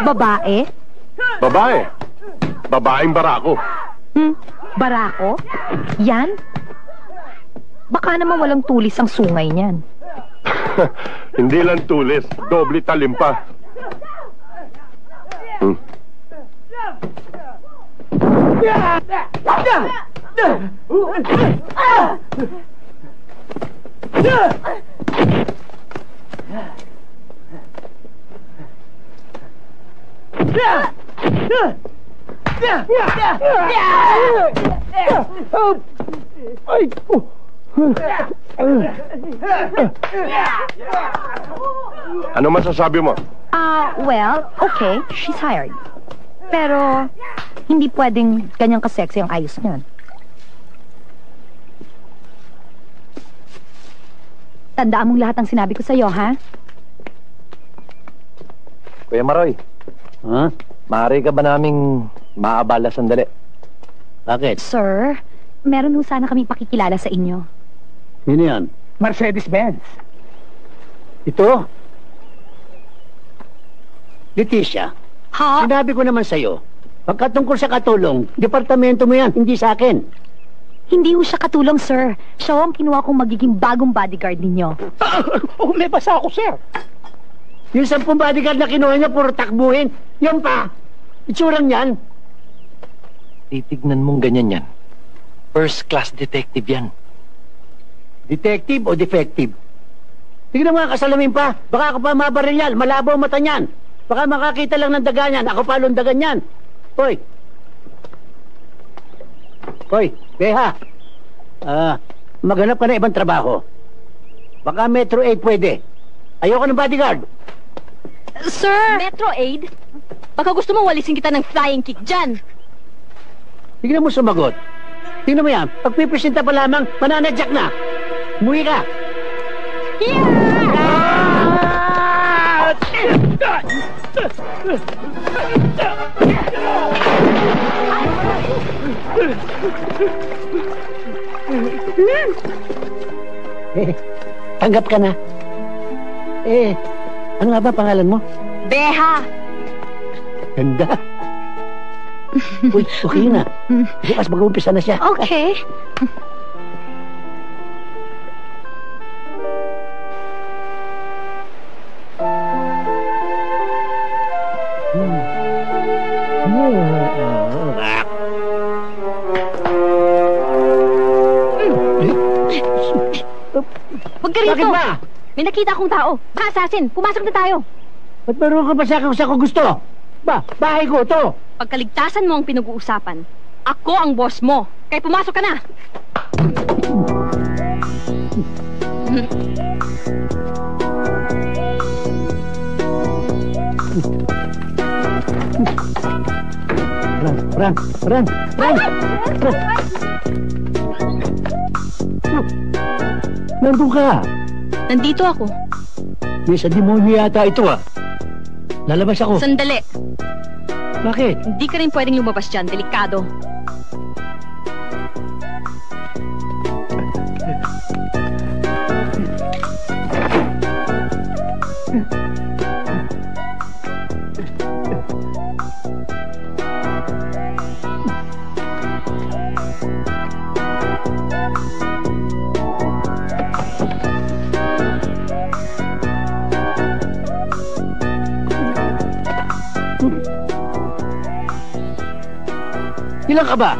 S1: Babae?
S11: Babae. Babaeng barako.
S1: Barako? Yan? Baka naman walang tulis ang sungay niyan.
S11: Hindi lang tulis, doble talim pa. Ano masasabi mo?
S12: Well, okay, she's hired. Pero, hindi pwedeng ganyang ka-sexy ang ayos niyan. Tandaan mong lahat ng sinabi ko sa'yo, ha?
S2: Kuya Maroy, maaari ka ba naming maabala sandali?
S6: Bakit?
S12: Sir, meron ho sana kaming pakikilala sa inyo.
S6: Sino yan?
S3: Mercedes-Benz.
S6: Ito? Leticia,
S12: Ha?
S6: sinabi ko naman sa'yo, pagkatungkol sa katulong, departamento mo yan, hindi sa akin.
S12: Hindi ho siya katulong, sir. Siya ho ang kinuha kong magiging bagong bodyguard ninyo.
S3: May basa ako, sir.
S6: Yung 10 bodyguard na kinuha niya, puro takbuhin. Yan pa, itsurang yan.
S2: Titignan mong ganyan yan. First class detective yan.
S6: Detective o defective? Tignan mo nga, kasalamin pa. Baka ako pa mabarilyan, malabo ang mata niyan. Baka makakita lang ng daga niyan, ako pa lundagan niyan. Hoy! Hoy, Beha! Maghanap ka na ibang trabaho. Baka Metro 8 pwede. Ayoko ng bodyguard.
S1: Sir! Metro Aid? Baka gusto mo walisin kita ng flying kick dyan.
S6: Tignan mo sumagot. Tignan mo yan, pagpipresenta pa lamang, mananadyak na. Umuwi ka. Tanggap ka na. Ano nga ba pangalan mo?
S1: Beha!
S6: Ganda. Uy, okay na. Bukas mag-umpisa na siya.
S12: Okay.
S1: Huwag ka rito!
S6: Bakit ba?
S1: May nakita akong tao. Baka assassin. Pumasok na tayo.
S6: Ba't meron ka pa sa akin kung saan ko gusto? Bahay ko to.
S1: Pagkaligtasan mo ang pinag-uusapan, ako ang boss mo. Kaya pumasok ka na.
S6: Ran. Nandun ka.
S1: Nandito ako.
S6: May sa demonyo yata ito Lalabas ako.
S1: Sandali.
S6: Bakit?
S1: Hindi ka rin pwedeng lumabas dyan. Delikado.
S6: Ilan ka ba?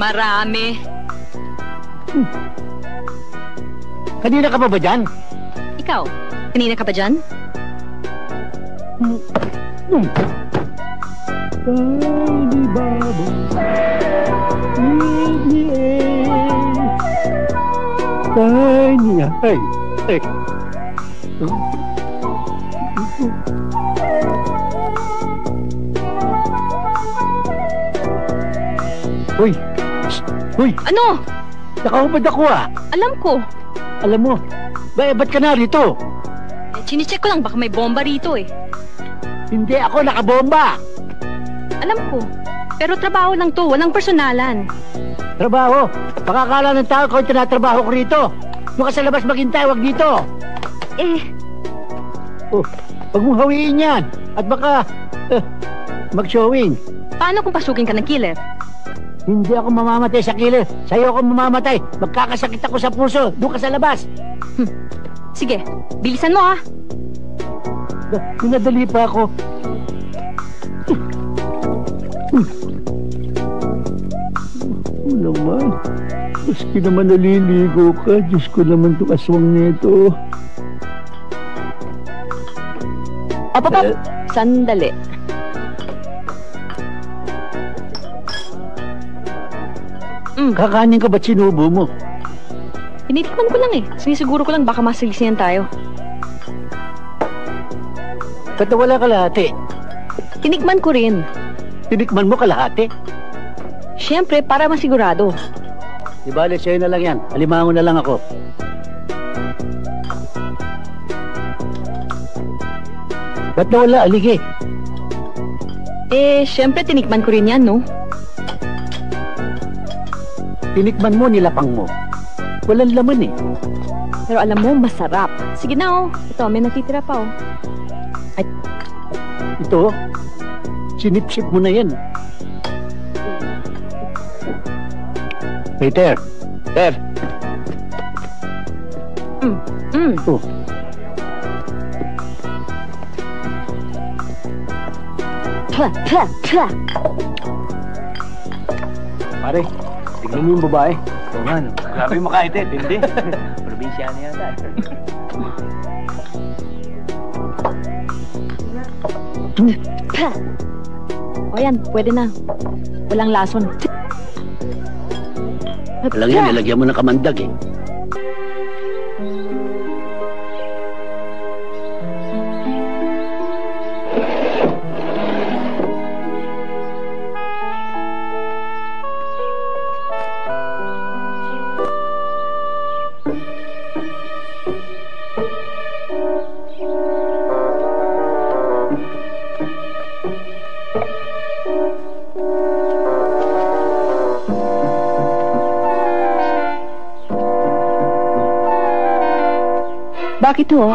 S1: Marami.
S6: Kanina ka ba dyan?
S1: Ikaw, kanina ka ba dyan?
S6: Uy!
S1: Ano?
S6: Nakahubad ako
S1: Alam ko.
S6: Alam mo, ba't ka narito?
S1: Chine-check ko lang, baka may bomba rito
S6: Hindi ako nakabomba.
S1: Alam ko. Pero trabaho lang to, walang personalan.
S6: Trabaho? Pakakala ng tao ko yung tinatrabaho ko rito. Doon ka sa labas maghintay, wag dito. Huwag mong hawiin yan. At baka mag-showing.
S1: Paano kung pasukin ka ng killer?
S6: Hindi ako mamamatay sa killer. Sa'yo ako mamamatay. Magkakasakit ako sa puso. Doon ka sa labas.
S1: Sige, bilisan mo
S6: Minadali pa ako.
S3: naman. Maski naman naliligo ka, Diyos ko naman itong aswang nito.
S1: Sandali.
S3: Kakanin ka ba't sinubo mo?
S1: Tinitikman ko lang eh. Sinisiguro ko lang baka masalisiyan tayo.
S3: Ba't wala kalahati?
S1: Tinikman ko rin.
S3: Tinikman mo kalahati?
S1: Siyempre, para masigurado.
S3: Di bale, sa'yo na lang yan. Alimango na lang ako. Ba't nawala, alige?
S1: Siyempre, tinikman ko rin yan, no?
S3: Tinikman mo, nilapang mo. Walang laman eh.
S1: Pero alam mo, masarap. Sige na, oh. Ito, may natitira pa, oh.
S3: Ay, ito, sinipsip mo na yan. Peter.
S10: Sir.
S3: Oh. Pare, tignan mo yung babae. Oo nga, no? Grabe yung makaitit, hindi? Probinsyano yata.
S1: O yan, pwede na. Walang lason.
S3: Walang yan, nilagyan mo ng kamandag eh.
S1: Bakit ho?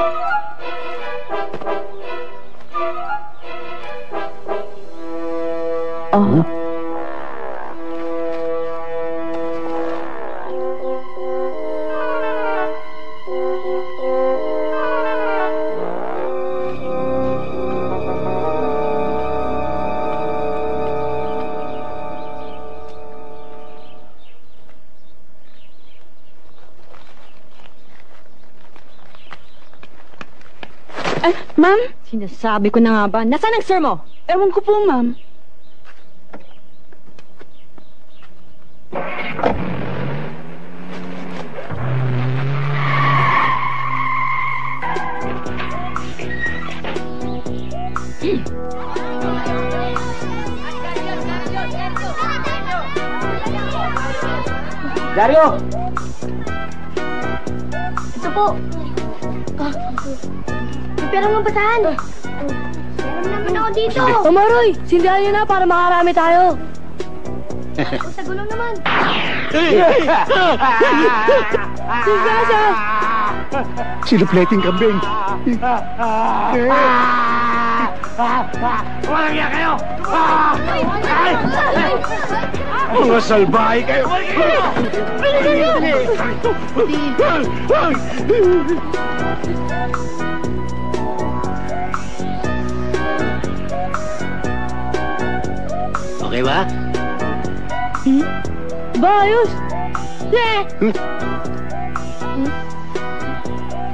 S1: Oh.
S4: Ma'am?
S1: Sinasabi ko na nga ba? Nasaan ang sir mo?
S4: Ewan ko po, ma'am.
S6: Dario!
S7: Ito po. Pero ang basahan. Meron naman ako dito.
S4: Maroy, sindihan niyo na para makarami tayo.
S7: Sa gulong naman.
S4: Sigasa!
S3: Sinupleting kambing.
S5: Walang yan kayo! Mga salbahe kayo!
S3: Okay ba?
S4: Bayos!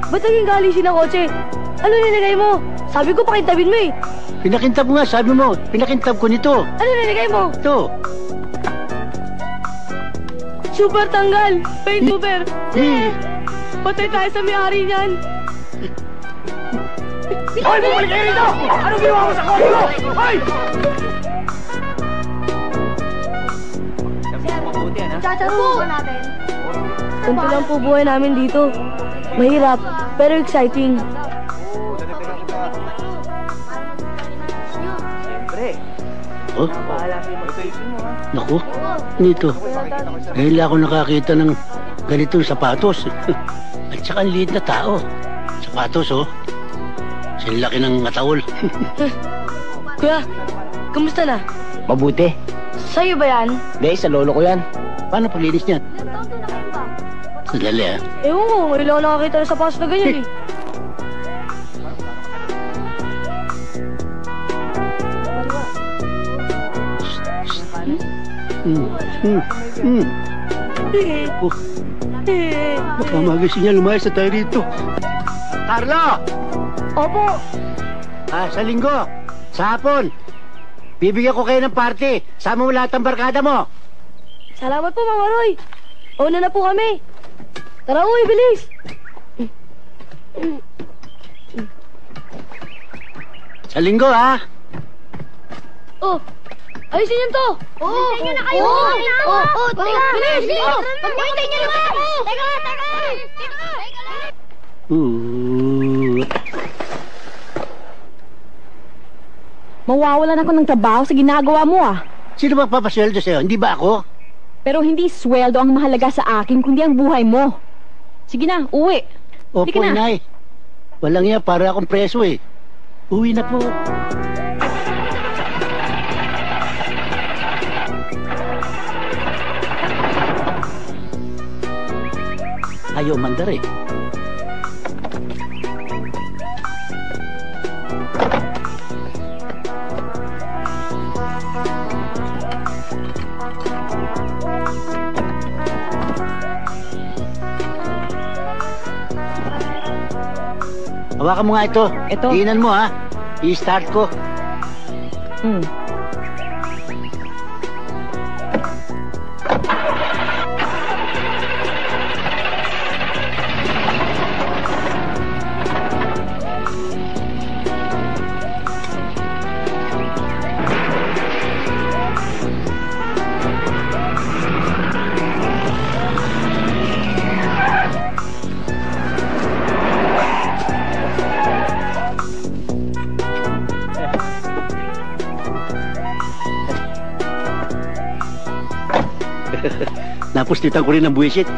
S4: Ba't naging galisin ang kotse? Ano nilagay mo? Sabi ko pakintabin mo eh.
S3: Pinakintab mo nga, sabi mo. Pinakintab ko nito.
S4: Ano nilagay mo?
S3: Ito.
S4: Super tanggal! Paint over! Patay tayo sa may-ari niyan!
S5: Hoy! Bumalik kayo rito! Anong ginawa mo sa kotse ko? Hoy!
S7: Tsatsarubo natin.
S4: Ganito lang po buhay namin dito. Mahirap, pero exciting.
S3: Oh? Naku, nito. Ngayon lang ako nakakita ng ganitong sapatos. At saka ang liit na tao. Sapatos, oh. Sa laki ng katawol.
S4: Kuya, kamusta na?
S6: Mabuti.
S4: Sa'yo ba yan?
S6: Hindi, sa lolo ko yan.
S3: Paano paglinis niyan? Sandali, ah.
S4: Ewan ko, ngayon lang ako nakakita ng sapatos na ganyan eh.
S3: Baka magising niya lumayas na tayo rito. Carlo!
S7: Opo.
S6: Sa linggo, sa hapon, bibigyan ko kayo ng party. Sama mo lahat ng barkada mo.
S4: Salamat po, Mama Roy. Una na po kami. Tara, uy, bilis.
S6: Sa linggo, ha?
S4: Oh, ayusin niyo to.
S7: Hintay nyo na kayo. Teka.
S4: Bilis, bilis.
S7: Hintay nyo na ako. Teka.
S1: Mawawalan ako ng trabaho sa ginagawa mo ah.
S6: Sino ba papasweldo sa'yo? Hindi ba ako?
S1: Pero hindi sweldo ang mahalaga sa akin, kundi ang buhay mo. Sige na, uwi.
S6: Opo,
S1: Sige na.
S6: Inay. Walang iya, para akong preso eh. Uwi na po. Ayaw mandar eh. Hawakan mo nga ito.
S1: Ito.
S6: Iinan mo ha. I-start ko. Napustitan ko rin ng buwisit.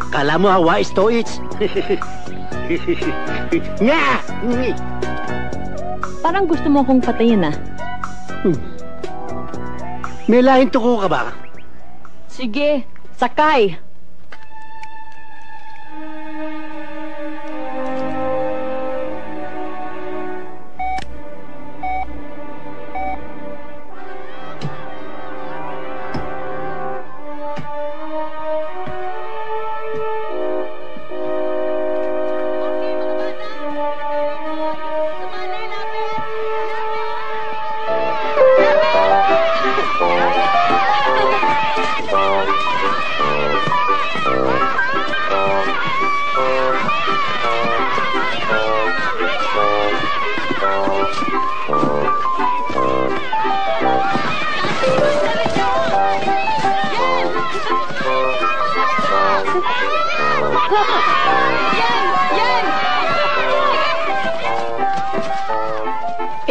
S6: Kala mo hawa is to it. Nga!
S1: Parang gusto mo akong patayin ah.
S6: May lahing tuko ka ba?
S1: Sige, sakay.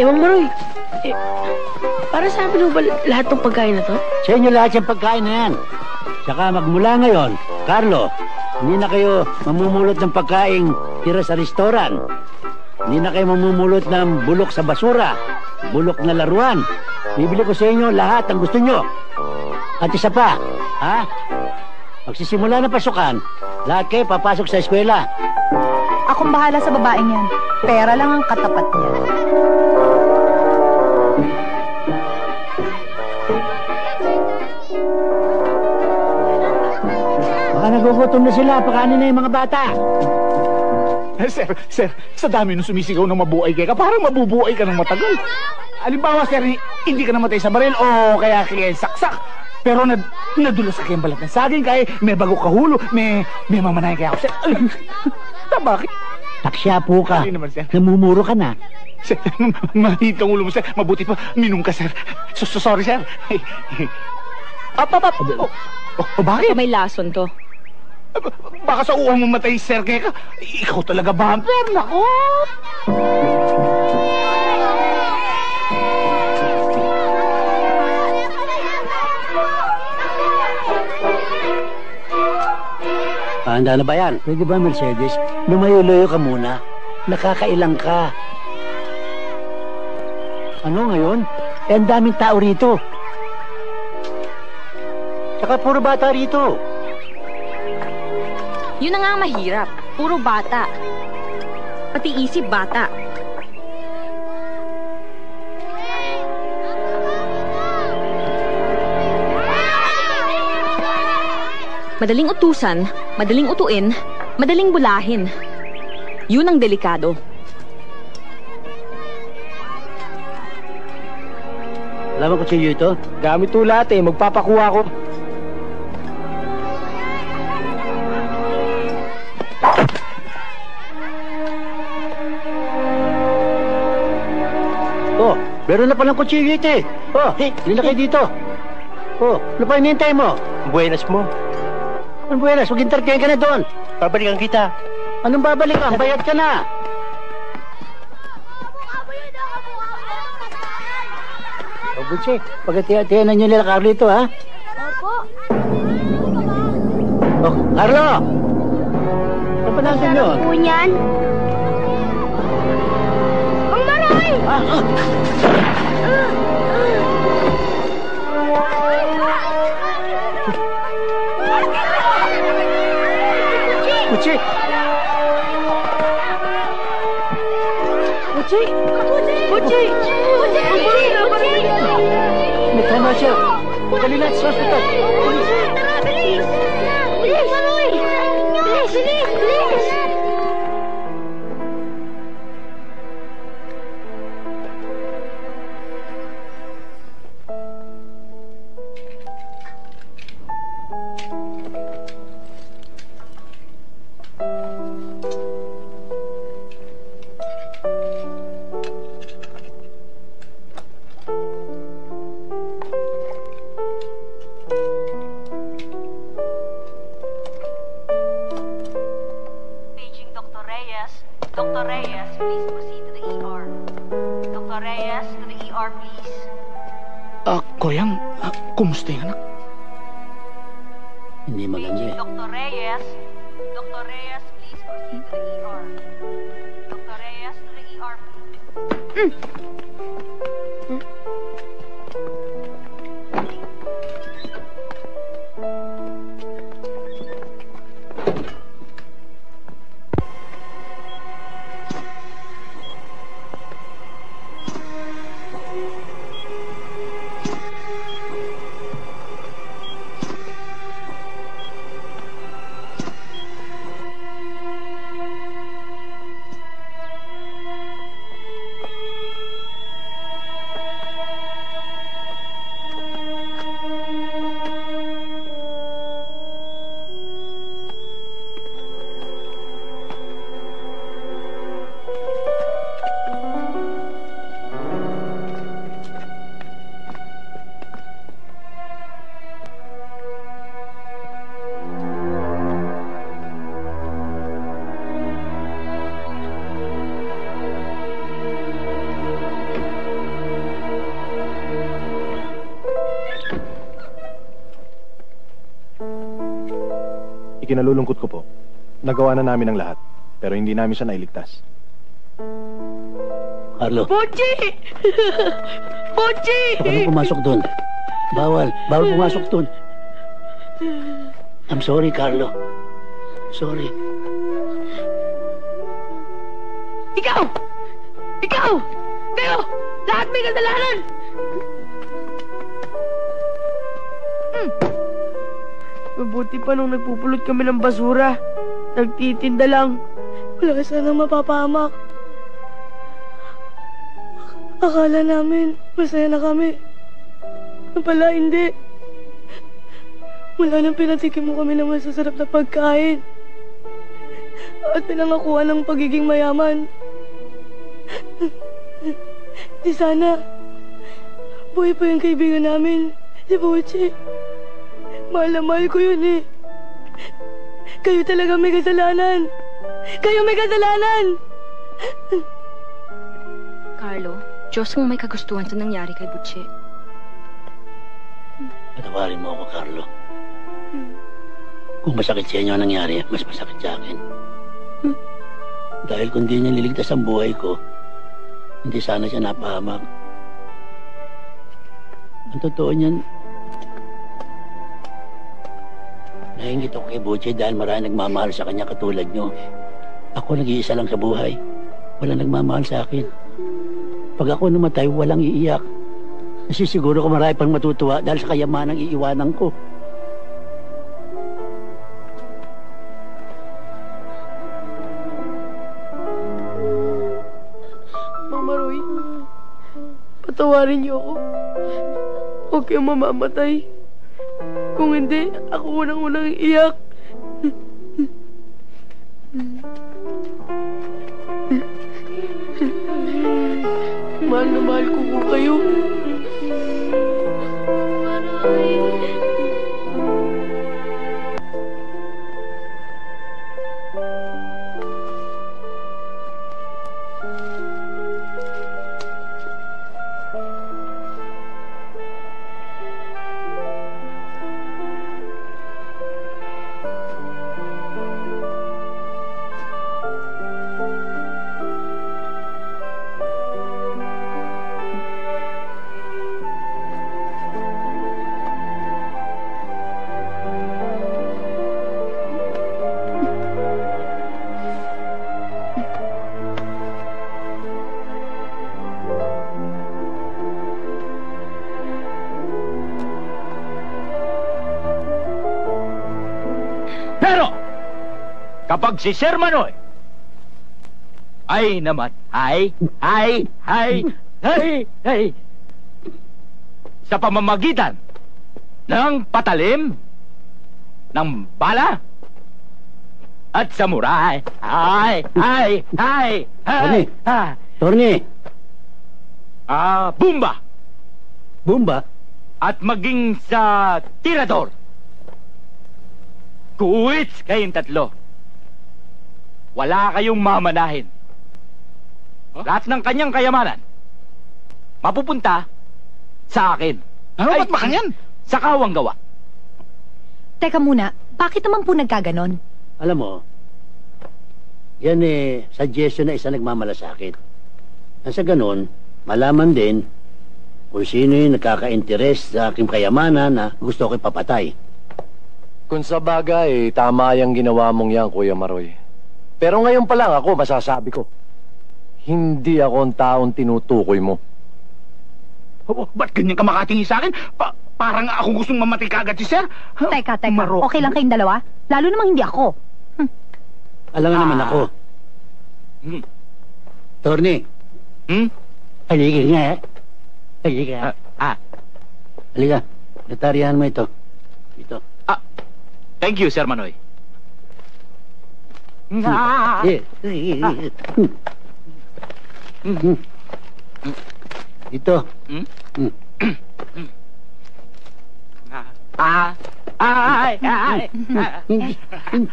S4: Mang Maroy, para sa amin ba lahat ng pagkain na to?
S6: Sa inyo lahat yung pagkain na yan. Tsaka magmula ngayon, Carlo, hindi na kayo mamumulot ng pagkain tira sa restoran. Hindi na kayo mamumulot ng bulok sa basura, bulok na laruan. Bibili ko sa inyo lahat ang gusto nyo. At isa pa, ha? Magsisimula ng pasukan, lahat kayo papasok sa eskwela.
S12: Akong bahala sa babaeng yan. Pera lang ang katapat niya.
S6: Baka nagugutom na sila, pakanin na yung mga bata.
S5: Sir, sa dami nung sumisigaw ng mabuhay ka, parang mabubuhay ka ng matagal. Alimbawa, sir, hindi ka namatay sa baril o kaya saksak. Pero nadulas ka kayong balat ng saging, kaya may bago kahulo, may mamanayan kaya ako, sir. Bakit?
S6: Taksya po ka.
S5: Hindi naman, sir.
S6: Namumuro ka na.
S5: Sir, mahit ang ulo mo, sir. Mabuti pa, minum ka, sir. Sorry, sir. Bakit?
S1: May lason to.
S5: Baka sa uwang mamatay, sir, kaya ka. Ikaw talaga, bumper. Nako!
S6: Handa na ba yan? Pwede ba, Mercedes? Lumayo-layo ka muna. Nakakailang ka. Ano ngayon? Ang daming tao rito. Tsaka puro bata rito.
S1: Yun na nga ang mahirap. Puro bata. Pati isip bata. Madaling utusan, madaling utuin, madaling bulahin. Yun ang delikado.
S6: Alam mo kutsilyo ito?
S10: Gamit to lahat eh. Magpapakuha ko.
S6: Oh, meron na palang kutsilyo ito eh. Oh, hindi na kayo dito. Oh, ano pa hinihintay mo?
S13: Buenas mo.
S6: Ang buenas, mag-entertain ka na doon.
S13: Babalikan kita.
S6: Anong babalikan? Bayad ka na. O, Butsi, pagkatiya-tiyanan nyo nila Carlo ito, ha?
S7: Opo.
S6: Oh, Carlo! Ano pa natin nyo?
S7: Po niyan. Ang maray!
S6: Butsi!
S4: Butsi! Butsi!
S6: May tama siya. Dali natin sa hospital.
S7: Tara, bilis! Bilis! Bilis! Bilis! Bilis!
S14: Dr. Reyes, please proceed to the ER. Dr. Reyes, to the ER, please.
S3: Koyang, kumusta yung anak?
S6: Hindi maganda eh.
S14: Dr. Reyes, please proceed to the ER. Dr. Reyes, to the ER, please.
S9: Ikinalulungkot ko po. Nagawa na namin ang lahat, pero hindi namin siya nailigtas.
S6: Carlo.
S4: Butsi! Butsi!
S6: Huwag ka pumasok doon. Bawal pumasok doon. I'm sorry, Carlo. Sorry.
S4: Ikaw! Ikaw! Kayo! Lahat may kasalanan! Mabuti pa nung nagpupulot kami ng basura. Nagtitinda lang. Wala sanang mapapahamak. Akala namin masaya na kami. Pala hindi. Mula nang pinatikim mo kami ng masasarap na pagkain at pinangakuan ng pagiging mayaman. Di sana buhay pa yung kaibigan namin, si Butsi. Mahal na mahal ko yun eh. Kayo talaga may kasalanan. Kayo may kasalanan!
S1: Carlo, Diyos kung may kagustuhan sa nangyari kay Butsi.
S6: Patawarin mo ako, Carlo. Kung masakit sa inyo ang nangyari, mas masakit sa akin. Dahil kung di niya niligtas ang buhay ko, hindi sana siya napahamak. Ang totoo niyan, nahinggit ako kay Butsi dahil marami nagmamahal sa kanya katulad niyo. Ako nag-iisa lang sa buhay. Wala nagmamahal sa akin. Pag ako namatay, walang iiyak. Nasisiguro ko marami pang matutuwa dahil sa kayamanang iiwanan ko.
S4: patawarin niyo ako. Huwag kayong mamamatay. Kung hindi, ako unang-unang iiyak. Mahal na mahal ko po kayo.
S6: Pero, kapag si Sir Manoy ay naman, sa pamamagitan ng patalim, ng bala, at samurai, Torni, Bumba,
S3: Bumba?
S6: at maging sa tirador, kuwits kayong tatlo. Wala kayong mamanahin. Lahat ng kanyang kayamanan mapupunta sa akin.
S5: Ano ba't ba kanyan?
S6: Sa kawang gawa.
S12: Teka muna, bakit naman po nagkaganon?
S6: Alam mo, yan suggestion na isa nagmamalasakit. Nasa ganon, malaman din kung sino yung nakaka-interest sa aking kayamanan na gusto ko ipapatay.
S2: Kung sa bagay, tama yung ginawa mong yan, Kuya Maroy. Pero ngayon pa lang ako, masasabi ko, hindi ako ang taong tinutukoy mo.
S5: Ba't ganyan ka makatingin sa akin? Parang ako gustong mamatay kagad si Sir.
S12: Teka, okay lang kayong dalawa? Lalo namang hindi ako.
S6: Alam nga naman ako. Torni. Halika nga. Halika. Halika. Natarihan mo ito. Ito. Thank you, Sir Manoy. Ito.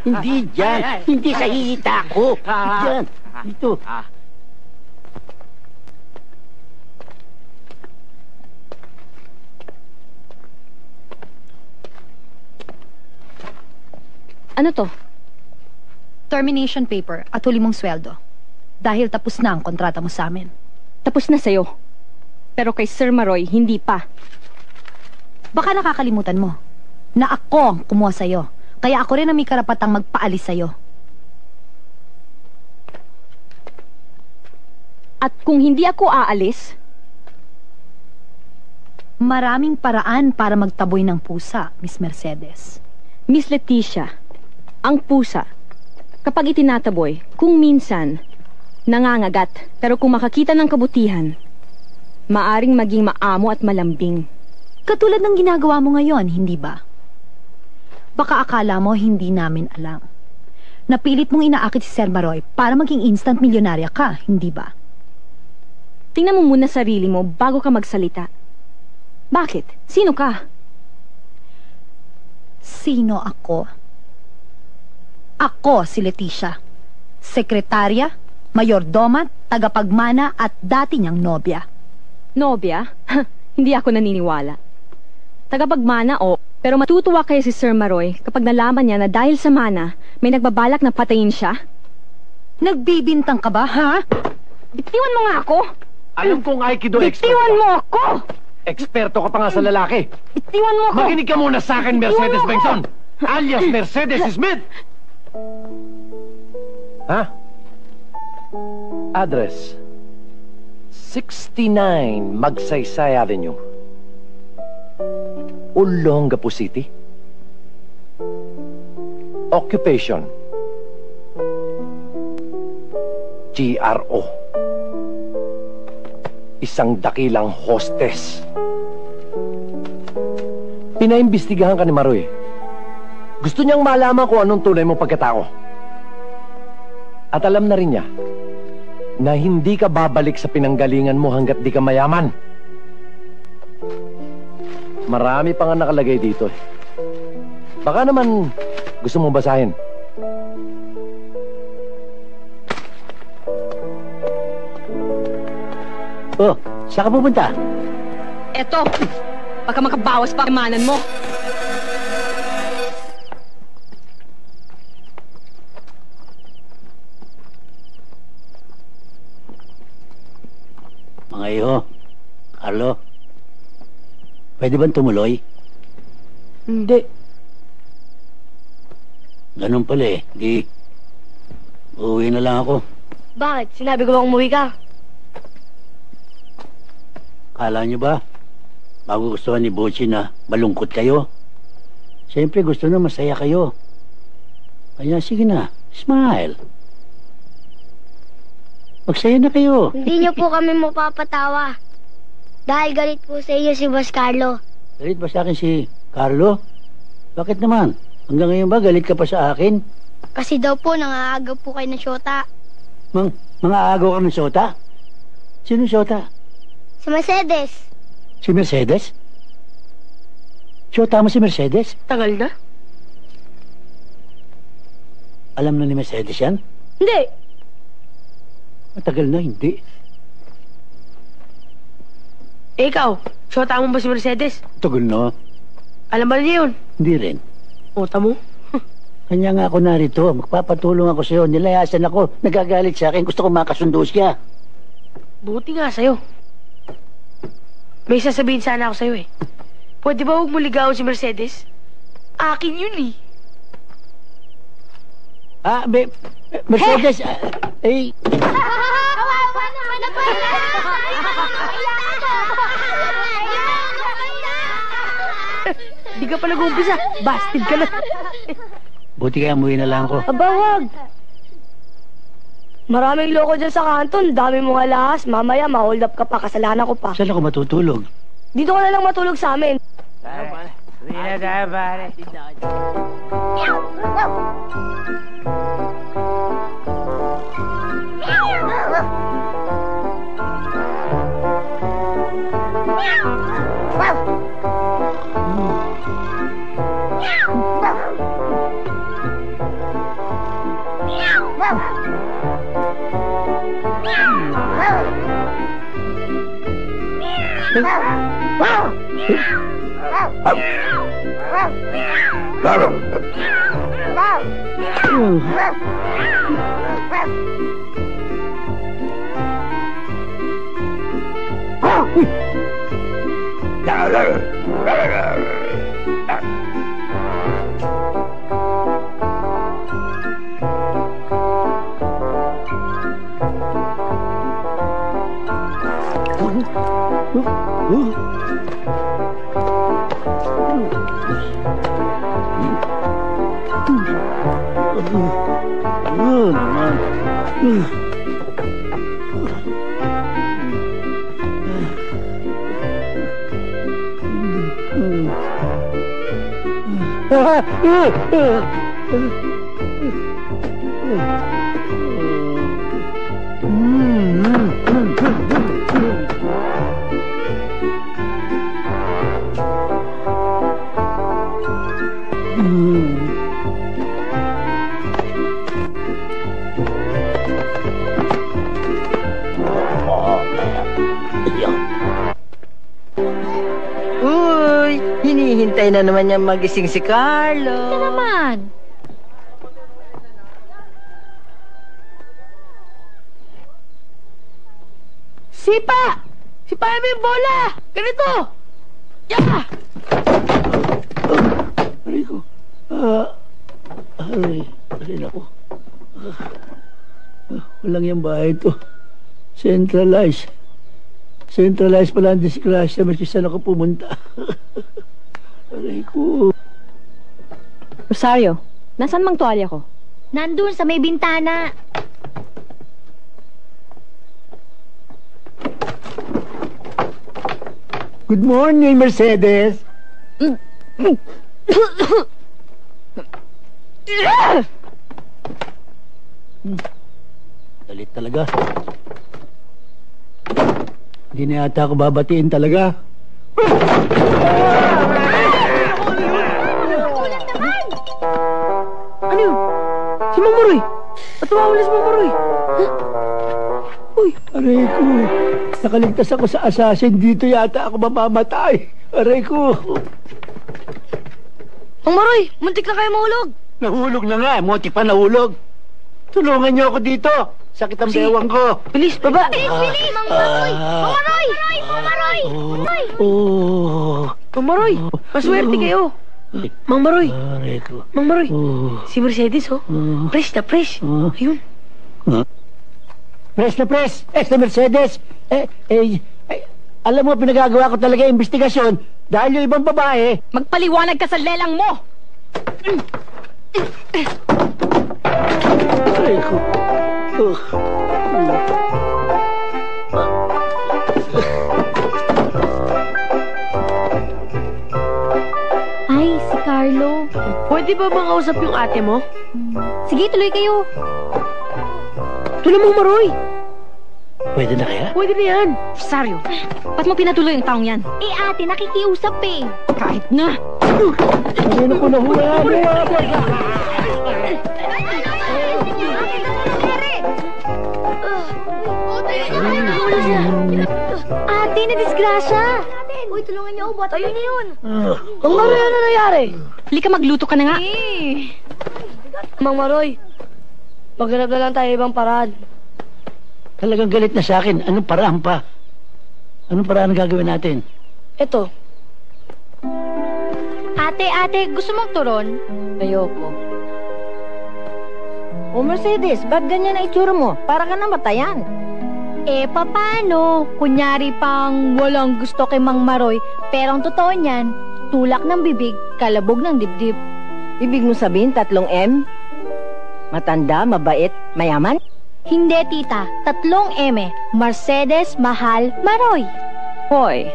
S6: Hindi dyan. Hindi sa hita ko. Dyan. Ito.
S1: Ano to?
S12: Termination paper at huli mong sweldo. Dahil tapos na ang kontrata mo sa amin.
S1: Tapos na sa'yo. Pero kay Sir Maroy, hindi pa.
S12: Baka nakakalimutan mo na ako ang kumuha sa'yo. Kaya ako rin ang may karapatang magpaalis sa'yo.
S1: At kung hindi ako aalis,
S12: maraming paraan para magtaboy ng pusa, Miss Mercedes.
S1: Miss Leticia, ang pusa, kapag itinataboy, kung minsan, nangangagat, pero kung makakita ng kabutihan, maaring maging maamo at malambing.
S12: Katulad ng ginagawa mo ngayon, hindi ba? Baka akala mo hindi namin alam. Napilit mong inaakit si Sir Maroy para maging instant milyonarya ka, hindi ba?
S1: Tingnan mo muna sarili mo bago ka magsalita. Bakit? Sino ka?
S12: Sino ako? Ako si Leticia. Sekretarya, mayordoma, tagapagmana at dati niyang nobya.
S1: Nobya? Hindi ako naniniwala. Tagapagmana pero matutuwa kaya si Sir Maroy kapag nalaman niya na dahil sa mana, may nagbabalak na patayin siya?
S12: Nagbibintang ka ba, ha?
S1: Bitiwan mo nga ako!
S2: Alam kong Aikido expert.
S1: Bitiwan mo ako!
S2: Eksperto ka pa nga sa lalaki.
S1: Bitiwan mo ako!
S2: Makinig ka muna sa akin, Mercedes Benson! Alias Mercedes Smith! Ha? Address 69 Magsaysay Avenue, Olongapo City. Occupation GRO. isang dakilang hostess. Pinaimbestigahan ka ni Maroy. Gusto niyang malaman kung anong tunay mo pagkatao. At alam na rin niya na hindi ka babalik sa pinanggalingan mo hanggat di ka mayaman. Marami pa nga nakalagay dito eh. Baka naman gusto mong basahin.
S6: Oh, saan ka pupunta?
S1: Eto, baka makabawas pa kamanan mo.
S6: Mga iho, Carlo, pwede bang tumuloy?
S4: Hindi.
S6: Ganun pala eh, di uuwi na lang ako.
S7: Bakit? Sinabi ko bang umuwi ka?
S6: Kala nyo ba, magugustuhan ni Bochi na malungkot kayo? Siyempre gusto na masaya kayo. Kaya sige na, smile. Magsaya na kayo.
S7: Hindi niyo po kami mapapatawa. Dahil galit po sa iyo si Boss Carlo.
S6: Galit ba sa akin si Carlo? Bakit naman? Hanggang ngayon ba galit ka pa sa akin?
S7: Kasi daw po nangaagaw po kayo ng syota.
S6: Mga agaw ka ng syota? Sino syota?
S7: Si Mercedes.
S6: Si Mercedes? Syota mo si Mercedes?
S4: Tagal na?
S6: Alam na ni Mercedes yan?
S4: Hindi.
S6: Matagal na, hindi.
S4: Eh, ikaw, syota mo ba si Mercedes?
S6: Tagal na.
S4: Alam ba niya yun?
S6: Hindi rin.
S4: Ota mo?
S6: Kanya nga ako narito. Magpapatulong ako sa'yo. Nilayasan ako. Nagagalit sa akin. Gusto ko makasundo siya.
S4: Buti nga sa'yo. May sasabihin sana ako sa'yo eh. Pwede ba huwag mo ligawan si Mercedes? Akin yun eh.
S6: Mercedes, eh...
S7: Kawawa naman na pala!
S4: Di ka pa nag-uumpisa. Bastard ka na.
S6: Buti kaya umuwi na lang ako.
S7: Aba, wag! Maraming loko dyan sa kanton. Dami mong alahas. Mamaya, ma-hold up ka pa. Kasalanan ko pa.
S6: Saan ako matutulog?
S7: Dito ka na lang matulog sa amin.
S4: Hindi na tayo, pare.
S13: Uy, hinihintay na naman niya magising si Carlo.
S12: Ito naman.
S4: Sipa! Sipa mo yung bola! Ganito! Yeah!
S6: Aray ko. Aray na ko. Walang yung bahay ito. Centralized. Centralized pala ang disgrasya. Mas saan ako pumunta. Aray ko.
S1: Rosario, nasaan mang tuwalya ko?
S12: Nandun sa may bintana.
S6: Good morning, Mercedes. Dalit talaga. Hindi na yata ako babatiin talaga.
S4: Ano yun? Si Mang Maroy! At tumawalas Mang Maroy! Uy!
S6: Aray ko. Nakaligtas ako sa assassin. Dito yata ako mamamatay. Aray ko.
S7: Mang Maroy, muntik na kayo mahulog.
S6: Nahulog na nga. Moti pa nahulog. Tulungan niyo ako dito. Sakit ang bewang ko.
S4: Bilis, baba!
S7: Bilis! Mang Maroy! Mang Maroy! Mang Maroy!
S4: Mang Maroy! Maswerte kayo! Mang Maroy!
S6: Aray ko.
S4: Mang Maroy! Si Mercedes, oh. Fresh na fresh. Ayun.
S6: Press na press! Extra Mercedes! Alam mo, pinagagawa ko talaga investigasyon dahil yung ibang babae...
S1: Magpaliwanag ka sa lelang mo!
S6: Aray ko.
S12: Ay, si Carlo.
S4: Pwede ba bang kausap yung ate mo?
S12: Sige, tuloy kayo.
S4: Tuloy Mang Maroy!
S6: Pwede na kaya?
S4: Pwede na yan.
S1: Rosario, ba't mo pinatuloy ang taong yan?
S12: Eh, ate, nakikiusap eh.
S1: Kahit na!
S6: Ano ko na hula?
S12: Ate, na-disgrasya.
S7: Uy, tulungan niyo ako. Bata yun na yun.
S4: Mang Maroy, ano nangyari?
S1: Halika, magluto ka na nga.
S7: Mang Maroy, maghanap na lang tayo ibang paraan.
S6: Talagang galit na sa akin. Anong paraan pa? Anong paraan ang gagawin natin?
S7: Ito.
S12: Ate, gusto mong turon?
S1: Ayoko. O Mercedes, ba't ganyan na itsura mo? Para ka namatayan.
S12: Eh, papano? Kunyari pang walang gusto kay Mang Maroy, pero ang totoo niyan, tulak ng bibig, kalabog ng dibdib.
S1: Ibig mo sabihin 3 M? Matanda, mabait, mayaman?
S12: Hindi, tita. 3 M. Mercedes, Mahal, Maroy.
S1: Hoy,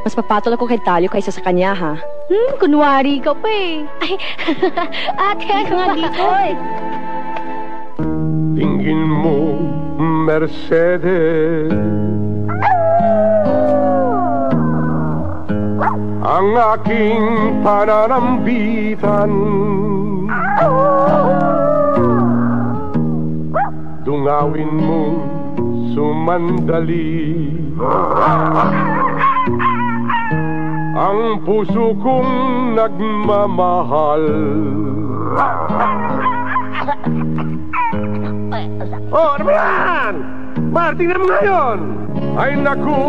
S1: mas papatol ako kay Talyo kaysa sa kanya, ha?
S12: Kunwari ka pa eh. Ay, ate, ano nga dito eh?
S11: Tingin mo, Mercedes, ang aking pananambitan. Dungawin mo sumandali ang puso kong nagmamahal. Oh, ano ba yan? Tingnan mo ngayon. Ay naku,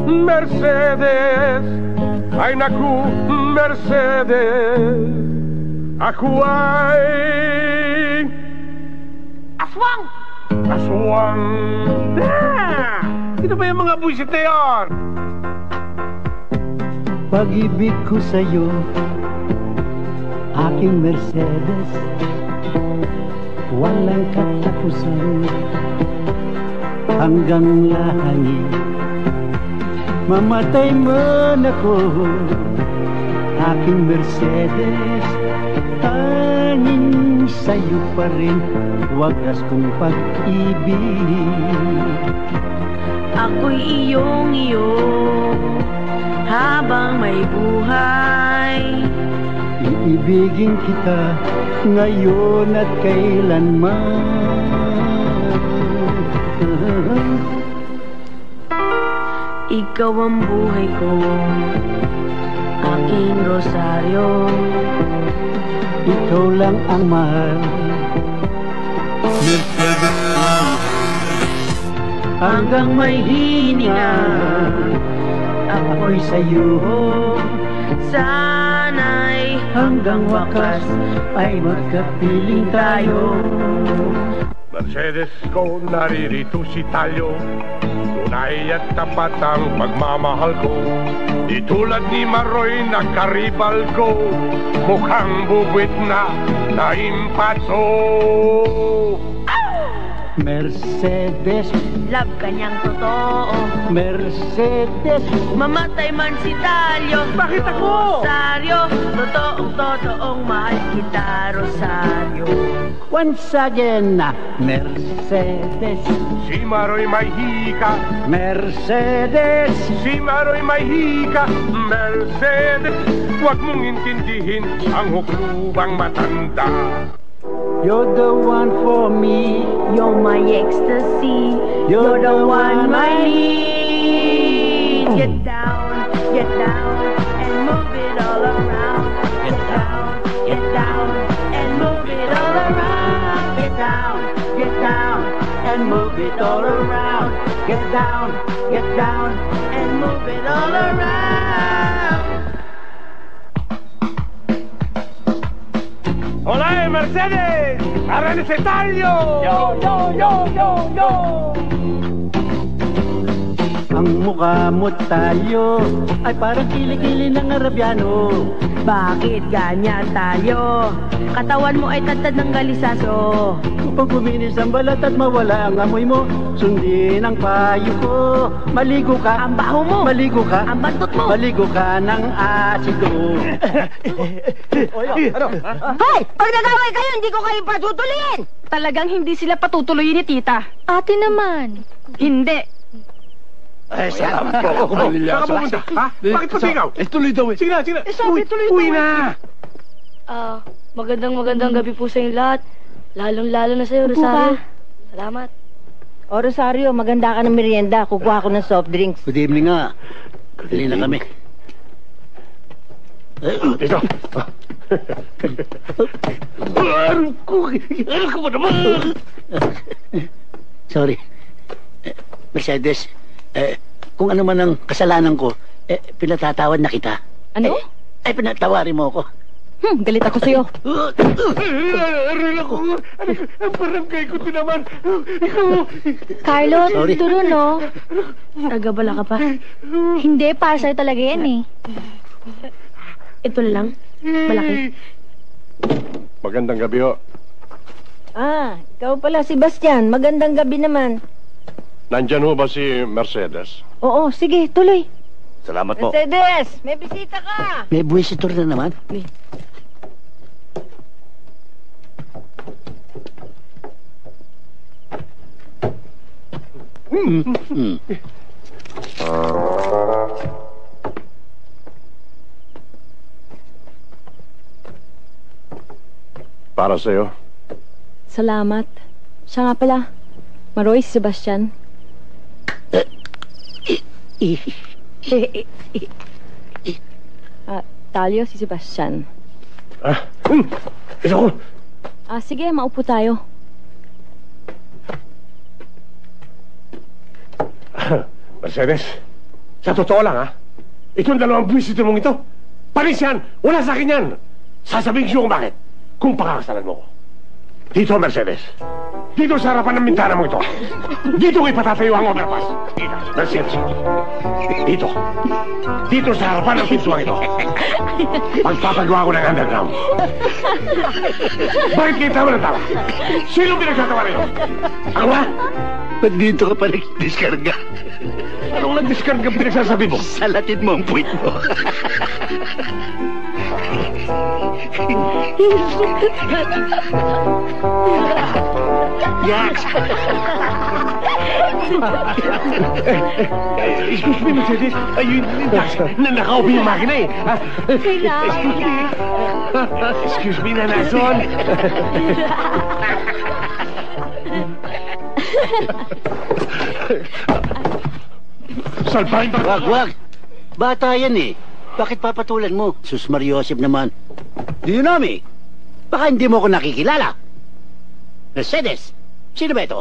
S11: Mercedes. Ay naku, Mercedes. Ako ay aswang. Aswang. Sino ba yung mga buisit na yun?
S6: Pag-ibig ko sa'yo, aking Mercedes, walang katapusan hanggang langit. Mamatay man ako, aking Mercedes, tanging sa'yo pa rin wagas kong pag-ibig.
S4: Ako'y iyong-iyo habang may buhay.
S6: Iibigin kita ngayon at kailanman.
S4: Ikaw ang buhay ko, aking Rosario.
S6: Ikaw lang ang mahal, Mercedes.
S4: Hanggang may hininga,
S6: ako'y sa'yo.
S4: Sana'y hanggang wakas ay magkapiling tayo.
S11: Mercedes ko, naririto si Talyo. Tunay at tapat ang pagmamahal ko. Di tulad ni Maroy na karibal ko, mukhang bubwit na impatso.
S6: Mercedes,
S4: Love kanyang totoo.
S6: Mercedes.
S4: Mamatay man si Talyo.
S5: Bakit ako?
S4: Rosario, totoong mahal kita, Rosario.
S6: Once again, Mercedes,
S11: Si Maroy may hika,
S6: Mercedes.
S11: si Maroy may hika, Mercedes. Huwag mong intindihin ang huklubang matanda.
S6: You're the one for me.
S4: You're my ecstasy. You're the one I need. Get down, and move it all around. Get down, and move it all around.
S6: Get down, and move it all around. Get down,
S4: And move it all around.
S11: Hola, Mercedes! ¡Arran ese tallo! Yo!
S6: Ang mukha mo tayo ay parang kilikili ng Arabiano.
S4: Bakit ganyan tayo? Katawan mo ay tatad ng galisaso.
S6: Upang kuminis ang balat at mawala ang amoy mo, sundin ang payo ko. Maligo ka.
S4: Ang baho mo.
S6: Maligo ka.
S4: Ang bantot mo.
S6: Maligo ka ng asido.
S7: Hoy! Pag nag-away kayo, hindi ko kayo patutuloyin!
S1: Talagang hindi sila patutuloyin ni tita.
S7: Ate naman.
S1: Hindi.
S11: Saan ka pupunta? Ha? Bakit pa sigaw?
S5: Tuloy daw eh.
S11: Sige na.
S1: tuloy
S11: Uwi na!
S15: Magandang gabi po sa inyo lahat. Lalong-lalo na sa'yo,
S1: Upo
S15: Rosario.
S1: ka.
S15: Salamat.
S13: O Rosario, maganda ka ng merienda. Kukuha ko ng soft drinks.
S6: Good evening nga. Dali na kami.
S11: Ito. Ano ka ba naman?
S6: Sorry. Mercedes, kung ano man ang kasalanan ko, pinatatawad na kita.
S1: Ano?
S6: Pinatawarin mo ako.
S1: Galit ako sa'yo.
S11: Aral ako. Ang barangay ko din naman. Ikaw.
S7: Carlo,
S6: Sorry.
S7: turo no?
S4: Nagabala ka pa.
S7: Hindi, para sa'yo talaga yan eh.
S4: Ito na lang. Malaki.
S11: Magandang gabi ho.
S13: Ikaw pala, Sebastian. Magandang gabi naman.
S11: Nandyan ho ba si Mercedes?
S13: Oo, sige, tuloy.
S11: Salamat po.
S13: Mercedes, may bisita ka.
S6: May buwisitor na naman.
S11: Para sa'yo.
S1: Salamat. Siya nga pala. Maroy, si Sebastian. Talyo, si Sebastian.
S11: Isa ko.
S1: Sige, maupo tayo.
S11: Mercedes, sa totoo lang ha, itong dalawang buwisito mong ito, panis yan, wala sa akin yan. Sasabihin ko kung bakit, kung pakakasalan mo ko. Dito, Mercedes. Dito sa harapan ng bintana mo ito. Dito ko ipatatayo ang overpass. Dito, Mercedes. Dito. Dito sa harapan ng pintuang ito. Magpapagawa ko ng underground. Bakit kayo tawa ng tawa? Sino pinagtatawa rin? Ako ba?
S6: Ba't dito ka pa nag-diskarga?
S11: Anong nag-discard ka pinagsasabi mo?
S6: Salatin mo ang puwit mo.
S11: Yak! Excuse me, Mercedes. Ayun, nakaupo yung makina eh. Excuse me, Nanason. Salbahin ba?
S6: Wag. Bata yan eh. Bakit papatulan mo? Sus Mariosep naman. Do you know me? Baka hindi mo ako nakikilala. Mercedes, sino ba ito?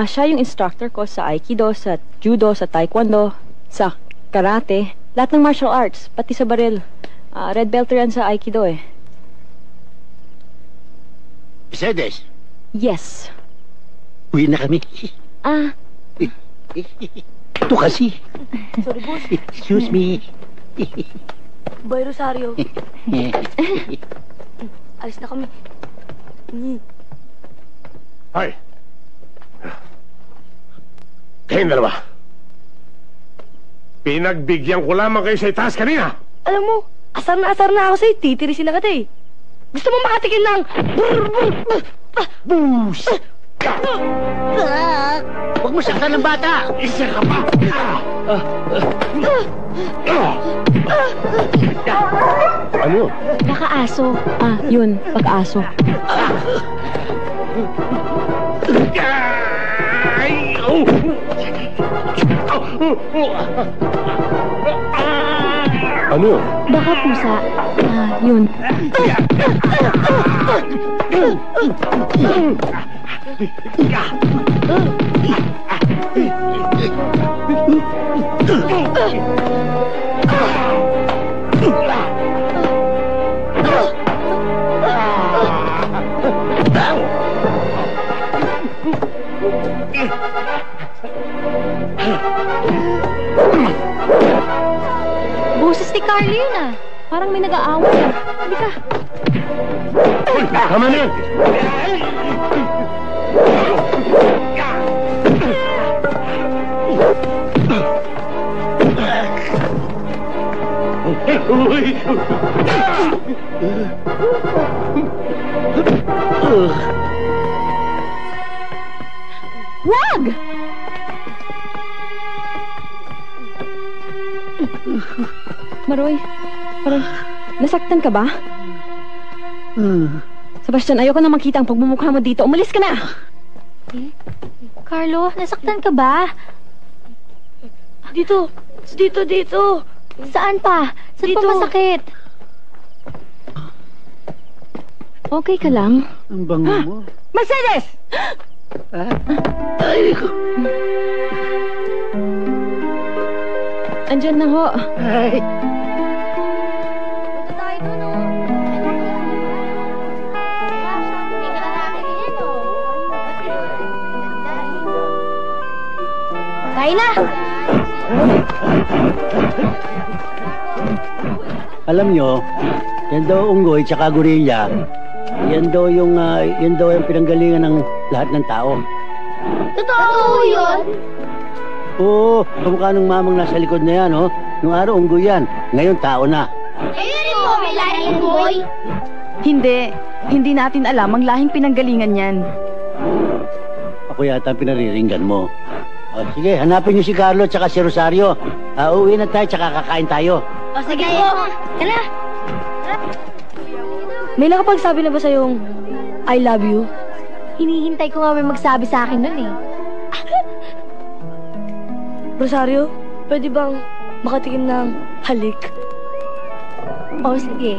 S1: Siya yung instructor ko sa Aikido, sa Judo, sa Taekwondo, sa Karate. Lahat ng martial arts, pati sa baril. Red belter yan sa Aikido eh.
S6: Mercedes,
S1: Yes.
S6: uwi na kami. Ito kasi.
S15: Sorry, boss.
S6: Excuse me.
S15: Boy, Rosario. Alis na kami.
S11: Hoy, Kayong dalawa. Pinagbigyan ko lamang kayo sa itaas kanina.
S15: Alam mo, asar na ako sa'yo. Titirisin na kita eh. Gusto mo makatikin ng...
S6: Boos! Huwag mo saktan ng bata!
S11: Isa ka pa!
S2: Ano?
S1: Nakaaso. Yun. Pag-aso.
S11: Ay! Oh!
S2: Ano?
S1: Baka pusa. Yun. Boses ni Carly yun ah. Parang may nag-aaway. Halika.
S11: Uy, tama na yan! Uy!
S1: Wag! Maroy, nasaktan ka ba? Sebastian, ayoko na makita ang pagmumukha mo dito. Umalis ka na!
S7: Carlo, nasaktan ka ba?
S15: Dito.
S7: Saan pa? Saan
S15: Dito.
S7: pa masakit?
S1: Okay ka lang?
S6: Ang bango mo.
S1: Mercedes!
S6: Ay, ko.
S1: Andyan na ho.
S6: Ay.
S7: Punta tayo doon, oh. Tayo na!
S6: Alam nyo, yan daw unggoy tsaka gorilla. Yan daw yung pinanggalingan ng lahat ng tao.
S7: Totoo yun?
S6: Oo, kamukha ng mamang nasa likod na yan, oh. Nung araw unggoy yan, ngayon tao na.
S7: Ayun mo, may lahing boy.
S1: Hindi natin alam ang lahing pinanggalingan yan.
S6: Ako yata ang pinariringgan mo. O, sige, hanapin niyo si Carlo tsaka si Rosario. Uuwi na tayo tsaka kakain tayo.
S7: O sige po. Tala.
S15: May nakapagsabi na ba sa'yong I love you?
S7: Hinihintay ko nga may magsabi sa akin nun eh.
S15: Rosario, pwede bang makatikim ng halik?
S7: O sige.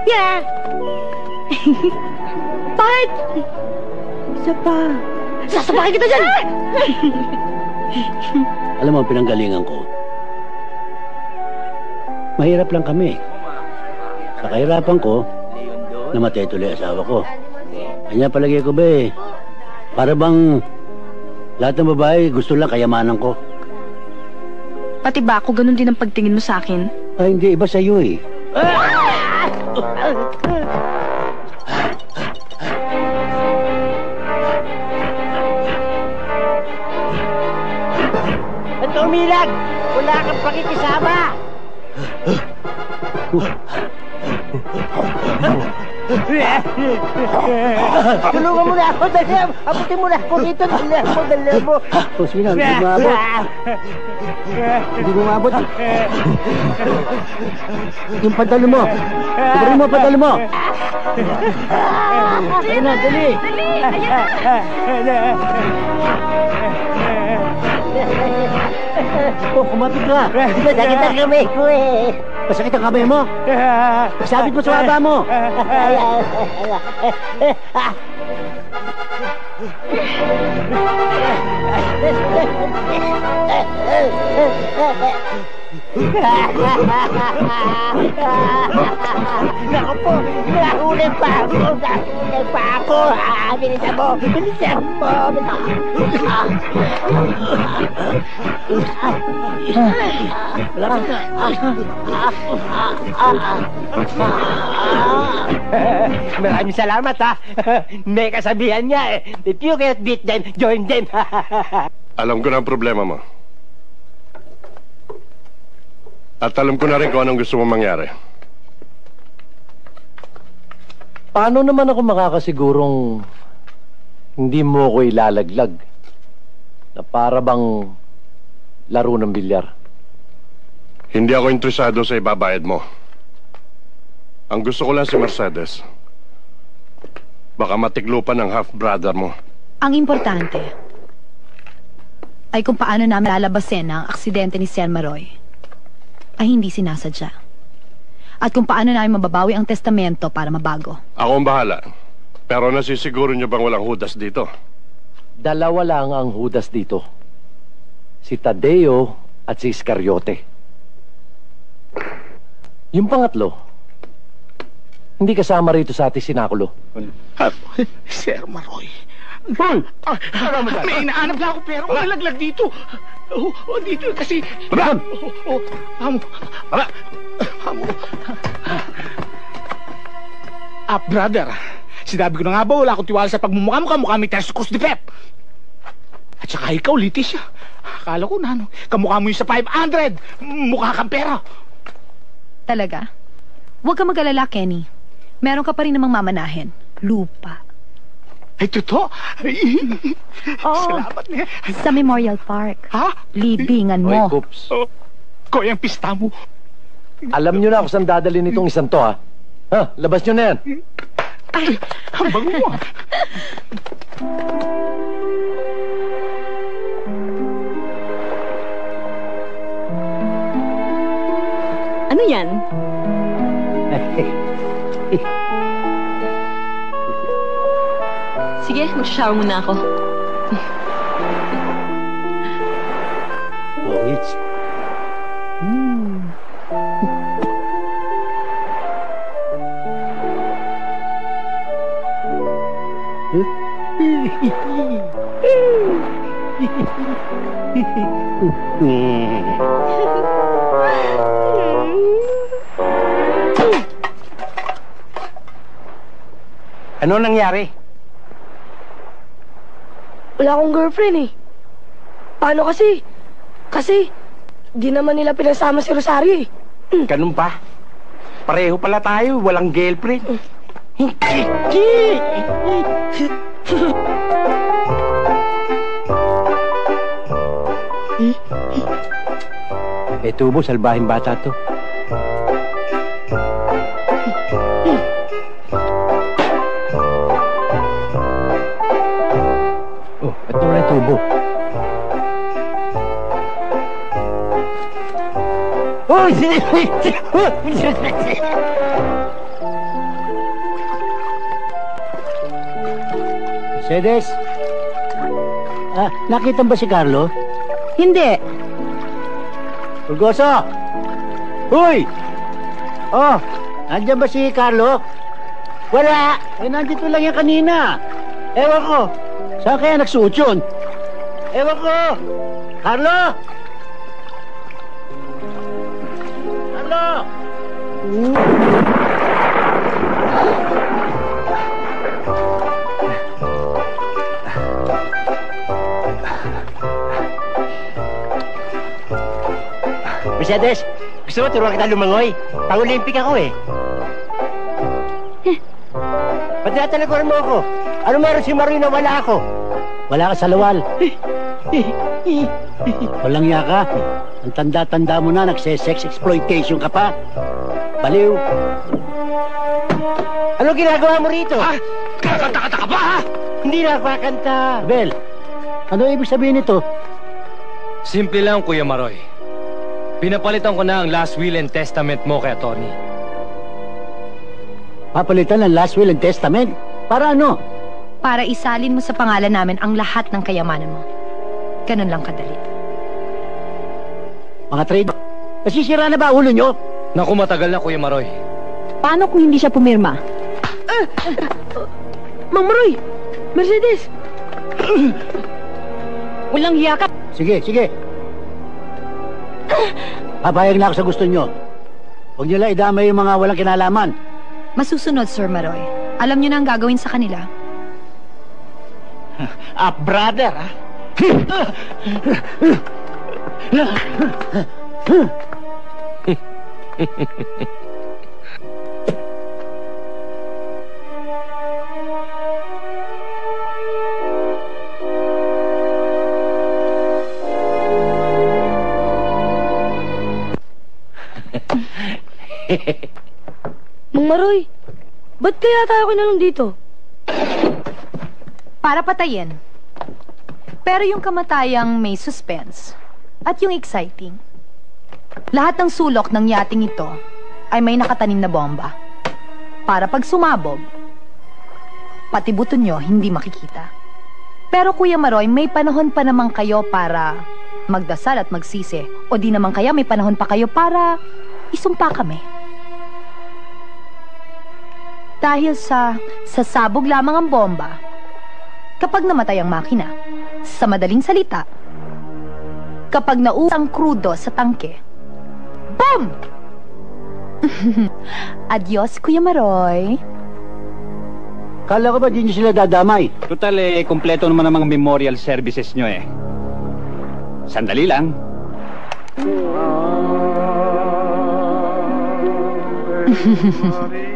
S15: Yeah! Bakit? Isa pa. Sasabakin kita dyan!
S6: Alam mo ang pinanggalingan ko? Mahirap lang kami. Sa kahirapan ko, namatay tuloy asawa ko. Kanya palagi ko ba eh. Para bang lahat ng babae gusto lang kayamanan ko.
S1: Pati ba ako ganun din ang pagtingin mo sa akin?
S6: Ay, hindi. Iba sa'yo eh.
S13: Ito, Milag! Wala kang pakikisama! Tulungan mo na ako, dali! Abutin mo na ako dito, dali mo!
S6: Kusina, hindi umabot. Hindi umabot. Yung pantalo mo. Tuburin mo ang pantalo mo. Ayun na, dali! Oh, kumapit ka.
S13: Masakit ang kamay ko eh!
S6: Masakit ang kamay mo. Sabit mo sa baba mo.
S13: Naku po, nahuli pa ako. Bilisan mo.
S6: Maraming salamat, ha. May kasabihan niya, eh. If you can't beat them, join them.
S11: Alam ko na ang problema mo. At alam ko na rin kung anong gusto mong mangyari.
S2: Paano naman ako makakasigurong hindi mo ako ilalaglag na para bang laro ng bilyar?
S11: Hindi ako interesado sa ibabayad mo. Ang gusto ko lang si Mercedes. Baka matiglupan ng half-brother mo.
S12: Ang importante ay kung paano namin lalabasin ang aksidente ni Sir Maroy ay hindi sinasadya. At kung paano namin mababawi ang testamento para mabago.
S11: Ako ang bahala. Pero nasisiguro niyo bang walang Judas dito?
S2: Dalawa lang ang Judas dito. Si Tadeo at si Iscariote. Yung pangatlo, hindi kasama rito sa ating sinakulo.
S3: Sir Maroy. May inaanap na ako pero nalaglag dito. Dito kasi... Babam! Brother, sinabi ko na nga ba wala akong tiwala sa pagmumukha may Terce Cruz de Pep. At saka ikaw, Leticia. Akala ko na kamukha mo yung sa 500. Mukha kang pera.
S12: Talaga? Huwag ka mag-alala, Kenny. Meron ka pa rin namang mamanahin. Lupa.
S3: Ay, totoo?
S12: Oo.
S3: Salamat na.
S12: Sa Memorial Park.
S3: Ha?
S12: Libingan mo.
S2: Oy, Coops.
S3: Koy, ang pista mo.
S2: Alam nyo na kung saan dadalhin itong isang to, ha? Ha? Labas nyo na yan.
S3: Ay, ang bango mo.
S1: Ano yan? Sige, mag-shower muna ako.
S6: Oh, it's... Ano nangyari?
S15: Wala akong girlfriend eh. Paano kasi? Kasi, di naman nila pinasama si Rosario eh.
S6: Ganun pa? Pareho pala tayo, walang girlfriend. Tubo, salbahin bata to. Oh, ito na tubo. Oh, Mercedes? Nakita ba si Carlo?
S12: Hindi.
S6: Pulgoso! Huy! Oh, nandiyan ba si Carlo? Wala! Nandito lang yan kanina. Ewan ko. Saan kaya nagsuot yun? Ewan ko! Carlo! Carlo! Mercedes, gusto mo turuan kita lumangoy? Pang-Olympic ako eh. Ba't natalagwaran mo ako? Ano meron si Maroy na wala ako? Wala ka sa lawal. Walang yaka. Ang tanda-tanda mo na, nagse-sex exploitation ka pa. Baliw. Ano ginagawa mo rito?
S3: Kakanta-kanta ka ba, ha?
S6: Hindi na kakanta. Bel, ano ibig sabihin nito?
S10: Simple lang, Kuya Maroy. Pinapalitan ko na ang last will and testament mo kay Tony.
S6: Papalitan ang last will and testament? Para ano?
S12: Para isalin mo sa pangalan namin ang lahat ng kayamanan mo. Ganun lang kadali.
S6: Mga trade, Nasisira na ba ulo nyo?
S10: Naku, matagal na, Kuya Maroy.
S1: Paano kung hindi siya pumirma?
S4: Mang Maroy! Mercedes!
S1: Walang hiya ka.
S6: Sige, sige. Papayag na ako sa gusto nyo. Huwag nyo lang idamay yung mga walang kinalaman.
S12: Masusunod, Sir Maroy. Alam niyo na ang gagawin sa kanila.
S6: Brother, ha?
S15: Mang Maroy, ba't kaya tayo kinalong dito?
S12: Para patayin. Pero yung kamatayang may suspense at yung exciting. Lahat ng sulok ng yating ito ay may nakatanim na bomba. Para pag sumabog, pati buto nyo hindi makikita. Pero Kuya Maroy, may panahon pa naman kayo para magdasal at magsisi. O di naman kaya may panahon pa kayo para isumpa kami. Dahil sa sasabog lamang ang bomba, kapag namatay ang makina, sa madaling salita, kapag nausang krudo sa tangke, boom! Adios, Kuya Maroy.
S6: Kala ko ba di nyo sila dadamay?
S16: Total, kompleto naman ang mga memorial services nyo eh. Sandali lang.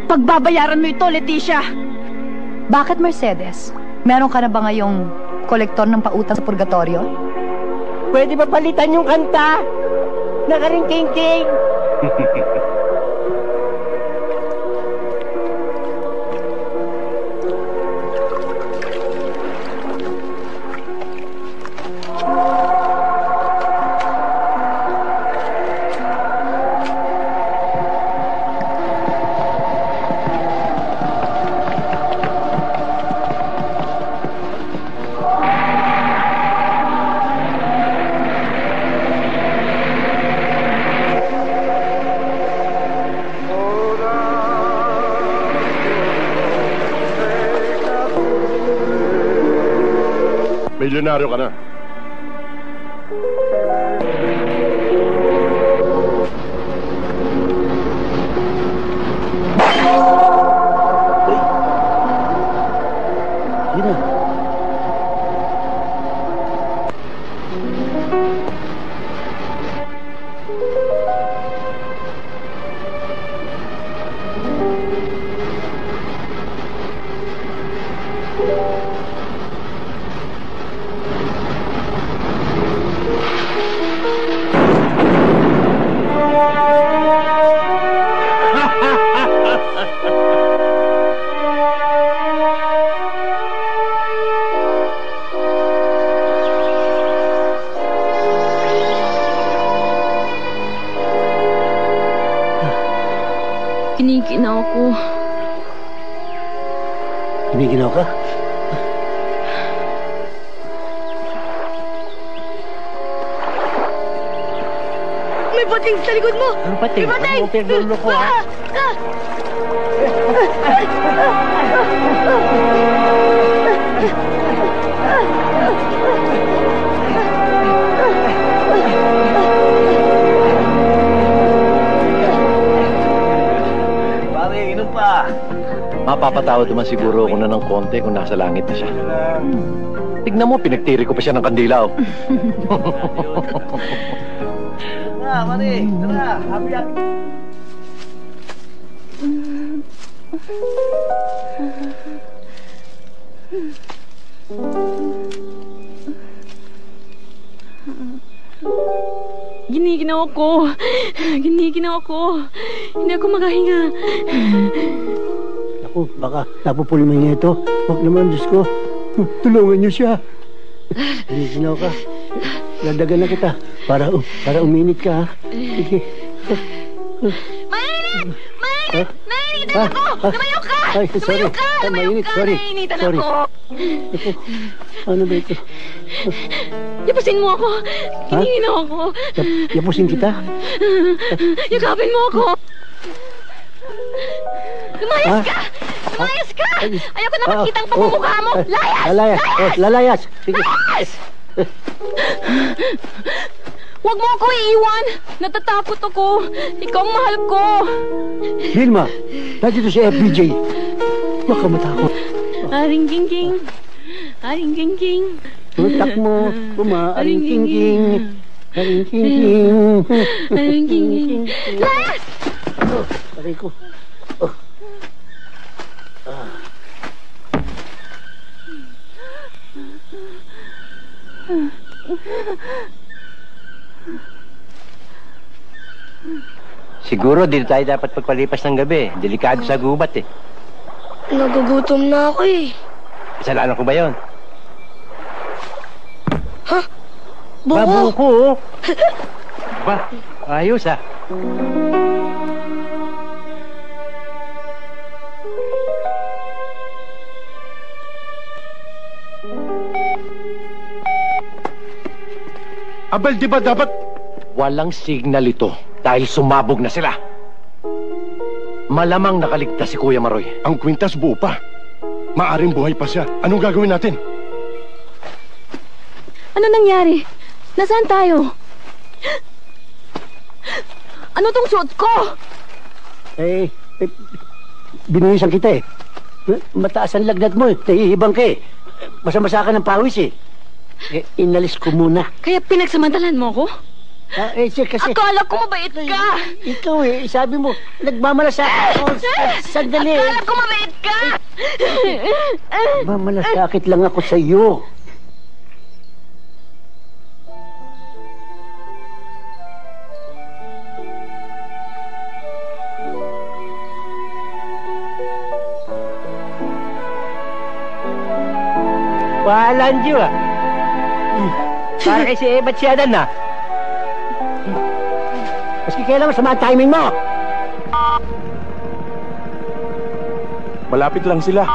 S12: Pagbabayaran mo ito, Leticia! Bakit, Mercedes? Meron ka na ba ngayong kolektor ng pautang sa purgatorio?
S13: Pwede ba palitan yung kanta? Nakaring-king-king!
S11: Milyonaryo ka na.
S6: Yun na.
S1: Kinikinaw ko.
S6: Kinikinaw ka?
S15: May pating sa likod mo!
S6: Ano pating?
S15: May pating!
S6: Ano mo pinaglolo ko, ha?
S2: Pare, inom pa. Mapapatawad naman siguro ako na ng konti kung nasa langit na siya. Tignan mo, pinagtiri ko pa siya ng kandila, oh.
S13: Tara, pare! Tara! Happy!
S1: Ginikinaw ako. Ginikinaw ako. Hindi ako makahinga.
S6: Naku, baka napupulman niya ito. Huwag naman, Diyos ko. Tulungan niyo siya. Kinikinaw ka. Ladagan na kita para uminit ka, ha? Sige.
S15: Mainit! Mainit! Nainitan ako! Lumayo ka!
S6: Ay, sorry.
S15: Lumayo ka!
S6: Mainit, sorry.
S15: Nainitan
S6: Sorry.
S15: ako!
S6: Ano ba ito?
S1: Yapusin mo ako. Kiningin ako.
S6: Yapusin kita?
S1: Yakapin mo ako. Lumayas ka! Lumayas ka! Ayoko na makita ang pagmumukha mo! Layas!
S6: Lalayas! Lalayas! Sige.
S1: Layas! Huwag mo ako iiwan! Natatakot ako! Ikaw ang mahal ko!
S6: Vilma, nandito si FBJ. Huwag ka matakot.
S1: Aring King. Aring King.
S6: Tutak mo, Aring King. Aring King.
S1: Aring King. Layas!
S6: Aray ko.
S13: Siguro dito tayo dapat pagpalipas ng gabi. Delikado sa gubat eh.
S15: Nagugutom na ako eh.
S13: Kasalanan ko ba yun?
S15: Ha? Buko?
S13: Babuko oh. Ba, ayos ah.
S2: Abel, di ba dapat... Walang signal ito dahil sumabog na sila. Malamang nakaligtas si Kuya Maroy.
S11: Ang kwintas buo pa. Maaring buhay pa siya. Anong gagawin natin?
S1: Ano nangyari? Nasaan tayo? Ano tong suot ko?
S6: Binuhisan kita eh. Mataas ang lagnat mo eh. Nahihibang ka eh. Basa-basa ka ng pawis eh. Inalis ko muna.
S1: Kaya pinagsamantalan mo ko?
S6: Kasi...
S1: Akala ko mabait ka!
S6: Ikaw eh, sabi mo, nagmamalasakit ako. Sandali.
S1: Akala ko mabait ka!
S6: Mamalasakit lang ako sa iyo.
S13: Walang Diyo ah. Para kay si Ebat Siadan na.
S6: Maski kailan masama ang timing mo.
S11: Malapit lang sila.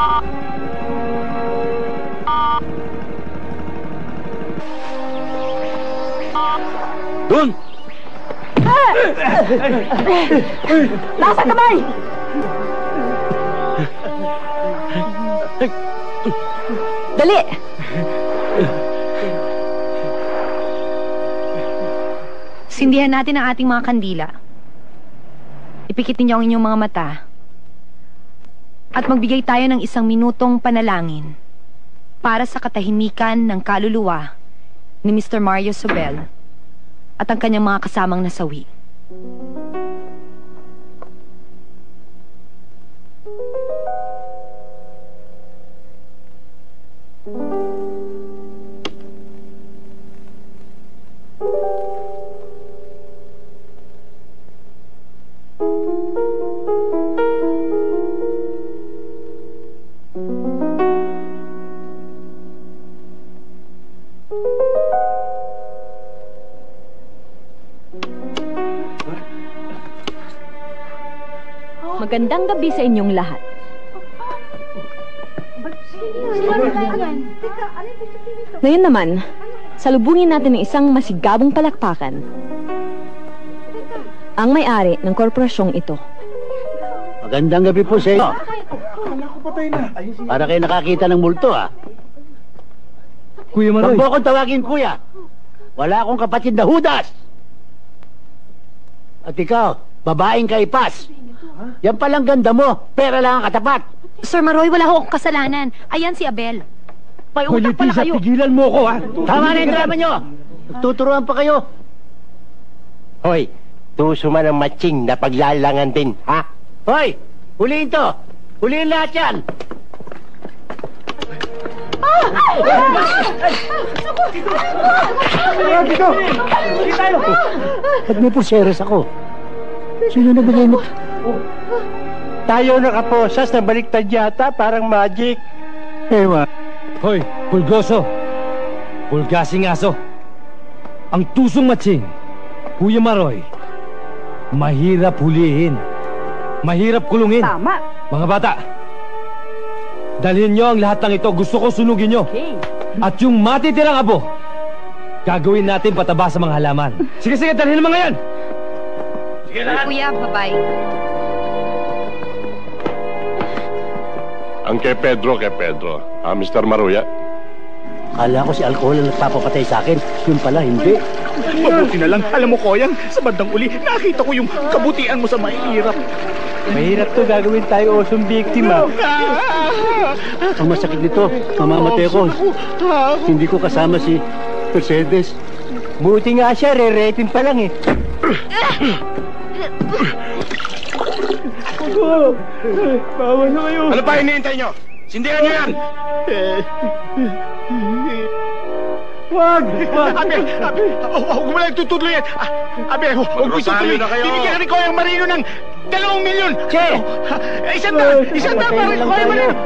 S13: Doon!
S1: Nasa kamay! Dali!
S12: Sindihan natin ang ating mga kandila. Ipikit ninyo ang inyong mga mata. At magbigay tayo ng 1 minutong panalangin para sa katahimikan ng kaluluwa ni Mr. Mario Sobel at ang kanyang mga kasamang nasawi.
S1: Magandang gabi sa inyong lahat. Ngayon naman, salubungin natin ng isang masigabong palakpakan. Ang may-ari ng korporasyong ito.
S6: Magandang gabi po sa inyo. Para kayo nakakita ng multo ah.
S10: Kuya Maroy.
S6: Huwag mo akong tawagin kuya. Wala akong kapatid na Judas. At ikaw, babaeng kaipas. Yan palang ganda mo, pera lang ang katapat.
S12: Sir Maroy, wala akong kasalanan. Ayan si Abel. May utak pala kayo.
S10: Tigilan mo ko, ha?
S6: Tama na yung drama nyo. Tuturuan pa kayo.
S13: Hoy, tuso man ang matching na paglalangan din, ha?
S6: Hoy, huliin to. Huliin lahat yan. Ba't may pulseras ako? Sino nagbigay mo?
S13: Tayo nakaposas na baliktad yata, parang magic.
S6: Ewa.
S10: Hoy, pulgoso. Pulgasing aso. Ang tusong matching, Kuya Maroy, mahirap hulihin. Mahirap kulungin.
S1: Tama.
S10: Mga bata, dalhin nyo ang lahat ng ito. Gusto ko sunugin nyo.
S1: Okay.
S10: At yung matitirang abo, Gagawin natin pataba sa mga halaman. Sige, dalhin mo ngayon!
S16: Sige lahat!
S12: Kuya, bye-bye.
S11: Ang kay Pedro. Mr. Maruya.
S6: Kala ko si alcohol ang nagpapapatay sa akin. Yun pala, hindi.
S5: Mabuti na lang. Alam mo, Koyang, sa bandang uli, nakita ko yung kabutihan mo sa mahirap.
S6: Mahirap to, gagawin tayo osong biktima. Ang masakit nito, mamamatay ko. Hindi ko kasama si Mercedes. Buti nga siya, re-rating pa lang eh.
S5: Bawa na kayo.
S8: Ano pa hinihintay nyo? Sindihan nyo yan!
S5: Wag! Huwag mo lang tutuloy yan. Abi, huwag mo tutuloy. Bibigyan ka ni Koyang Marino ng 2 milyon.
S6: Che!
S5: Isang daan para kay Koyang Marino.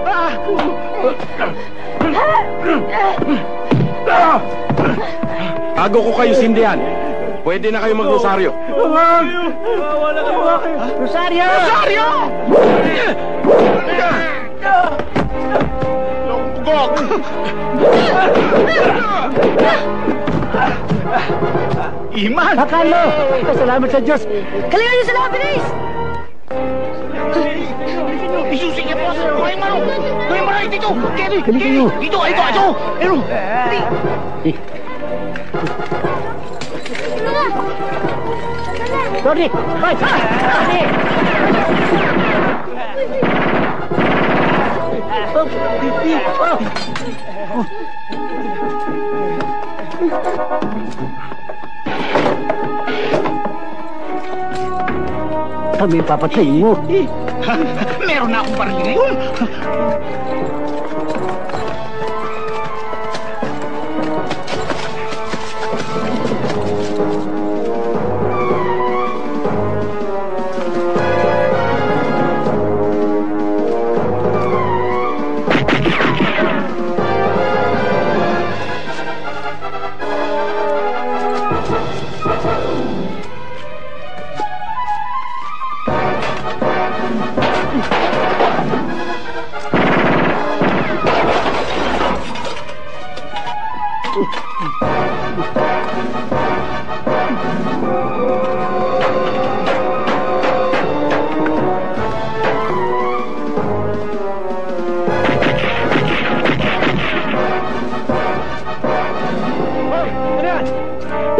S8: Bago ko kayo sindihan, pwede na kayo mag-rosaryo.
S5: Wag! Wala ka mga kayo.
S6: Rosario!
S5: Rosario! Longgok! Iman!
S6: Kakalo! Salamat sa Diyos!
S12: Kalihan niyo sila, bilis!
S5: Isusingin po sa Koyang Maro! Koyang Maro, dito! Kenny!
S6: Kalihan niyo!
S5: Dito!
S6: Sorry! Hoy! Sorry! Kami papatayin mo.
S5: Meron na akong baril ngayon.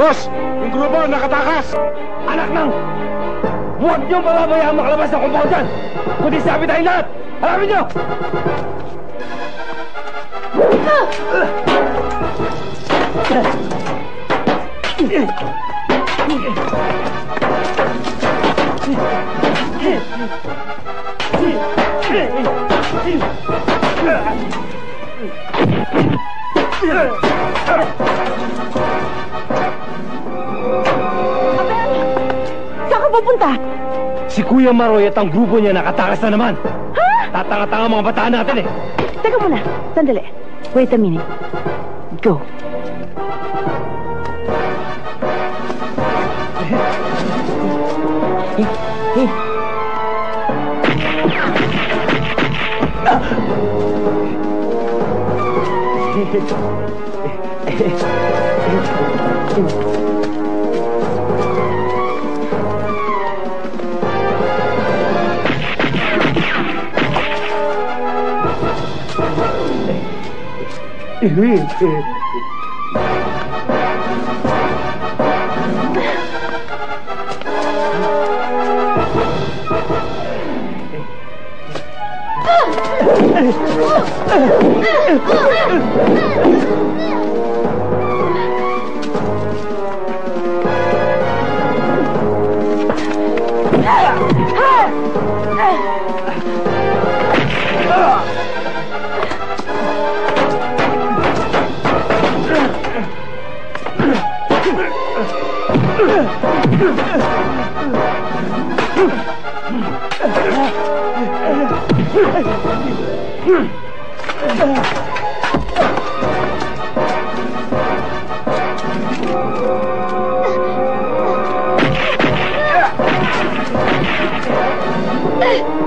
S8: Boss! Yung grupo nakatakas!
S5: Anak nang! Huwag niyong pababayaan makalabas ng compound dyan! Kundi sabi tayong lahat! Harapin niyo!
S15: Saan ka pupunta?
S10: Si Kuya Maroy at ang grupo niya nakatakas na naman.
S15: Ha?
S10: Tatanga-tanga mga bataan natin eh.
S15: Teka muna, sandali. Wait a minute. Go.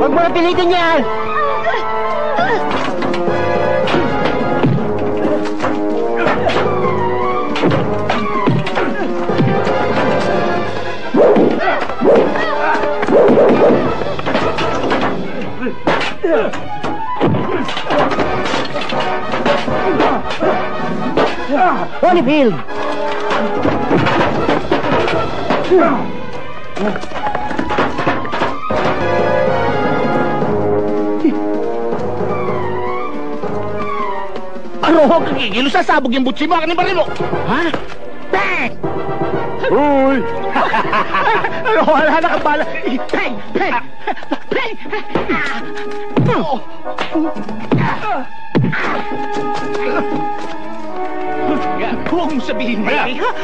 S6: Huwag mo na pilitin yan!
S13: Holyfield!
S3: Ano ho kagigilo? Sasabog yung butsi mo, akin baril mo! Ha? Bang!
S11: Uy!
S3: Ano, wala na kang bala! Bang! Bang! Bang! Huwag mong sabihin, Mary, ha?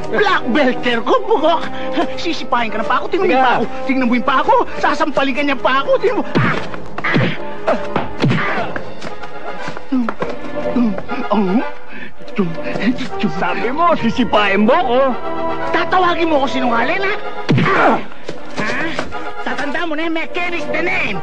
S3: Black belter ko, bugok! Sisipahin ka na pa ako, tingnan mo yung pa ako! Tingnan mo yung pa ako! Sasampalin ka niya pa ako! Tingnan mo! Sabi mo, sisipahin mo ko! Tatawagin mo ko sinungaling, ha? Ha? Tatanda mo na yung mechanic the name!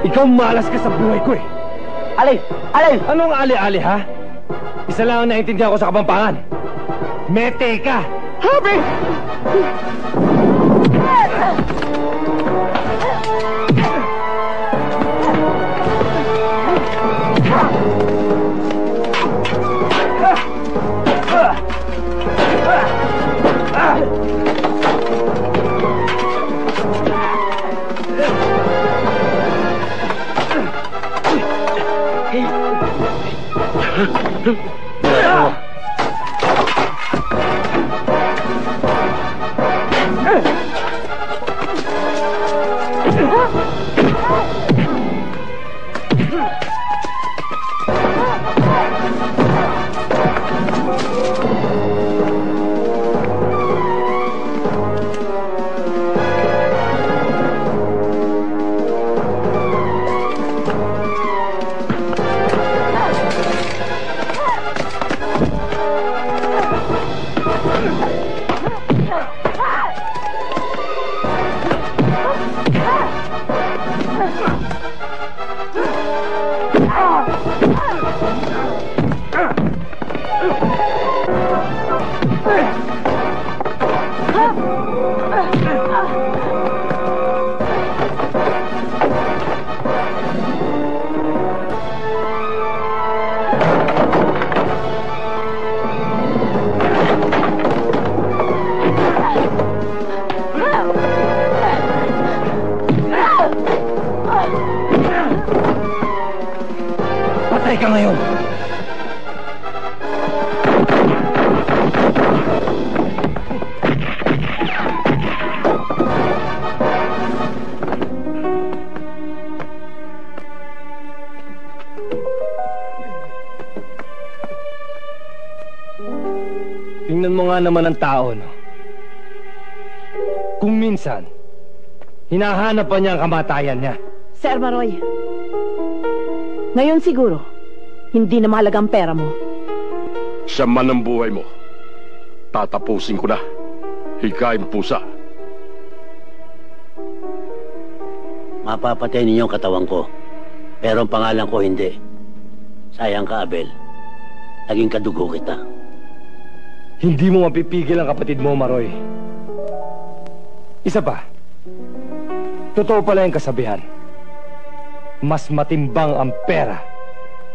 S10: Ikaw malas ka sa buhay ko eh.
S13: Alay! Alay!
S10: Anong ali-ali ha? Isa lang ang naiintindihan ko sa Kapampangan. Mete ka!
S3: Habi!
S10: Patay ka ngayon! Tingnan mo nga naman ang tao, no? Kung minsan, hinahanap pa niya ang kamatayan niya.
S17: Sir Maroy, ngayon siguro, hindi na mahalaga ang pera mo.
S11: Siya man ang buhay mo. Tatapusin ko na. Hikaing pusa.
S6: Mapapatay ninyo ang katawan ko. Pero ang pangalan ko hindi. Sayang ka, Abel. Naging kadugo kita.
S10: Hindi mo mapipigil ang kapatid mo, Maroy. Isa pa. Totoo pala yung kasabihan. Mas matimbang ang pera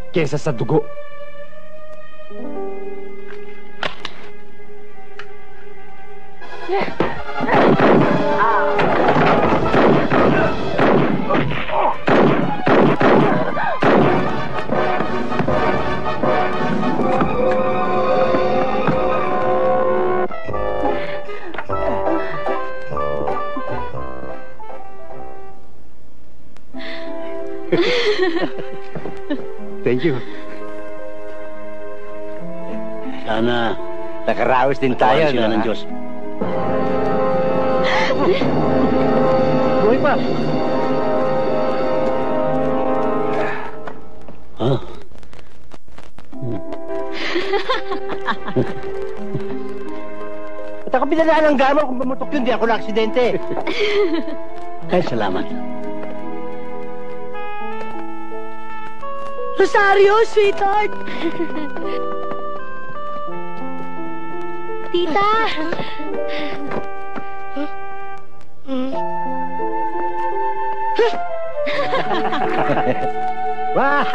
S10: kesa sa dugo.
S11: Thank you.
S6: Sana
S13: nakaraos din tayo,
S6: sila
S13: no?
S6: ng Diyos.
S13: Buhay pa.
S6: Ha?
S13: At ako pinalaan ng gamang kung bumutok yun, di ako na-aksidente.
S6: Ay, salamat.
S4: Rosario, sweetheart!
S7: Tita!
S6: Wah!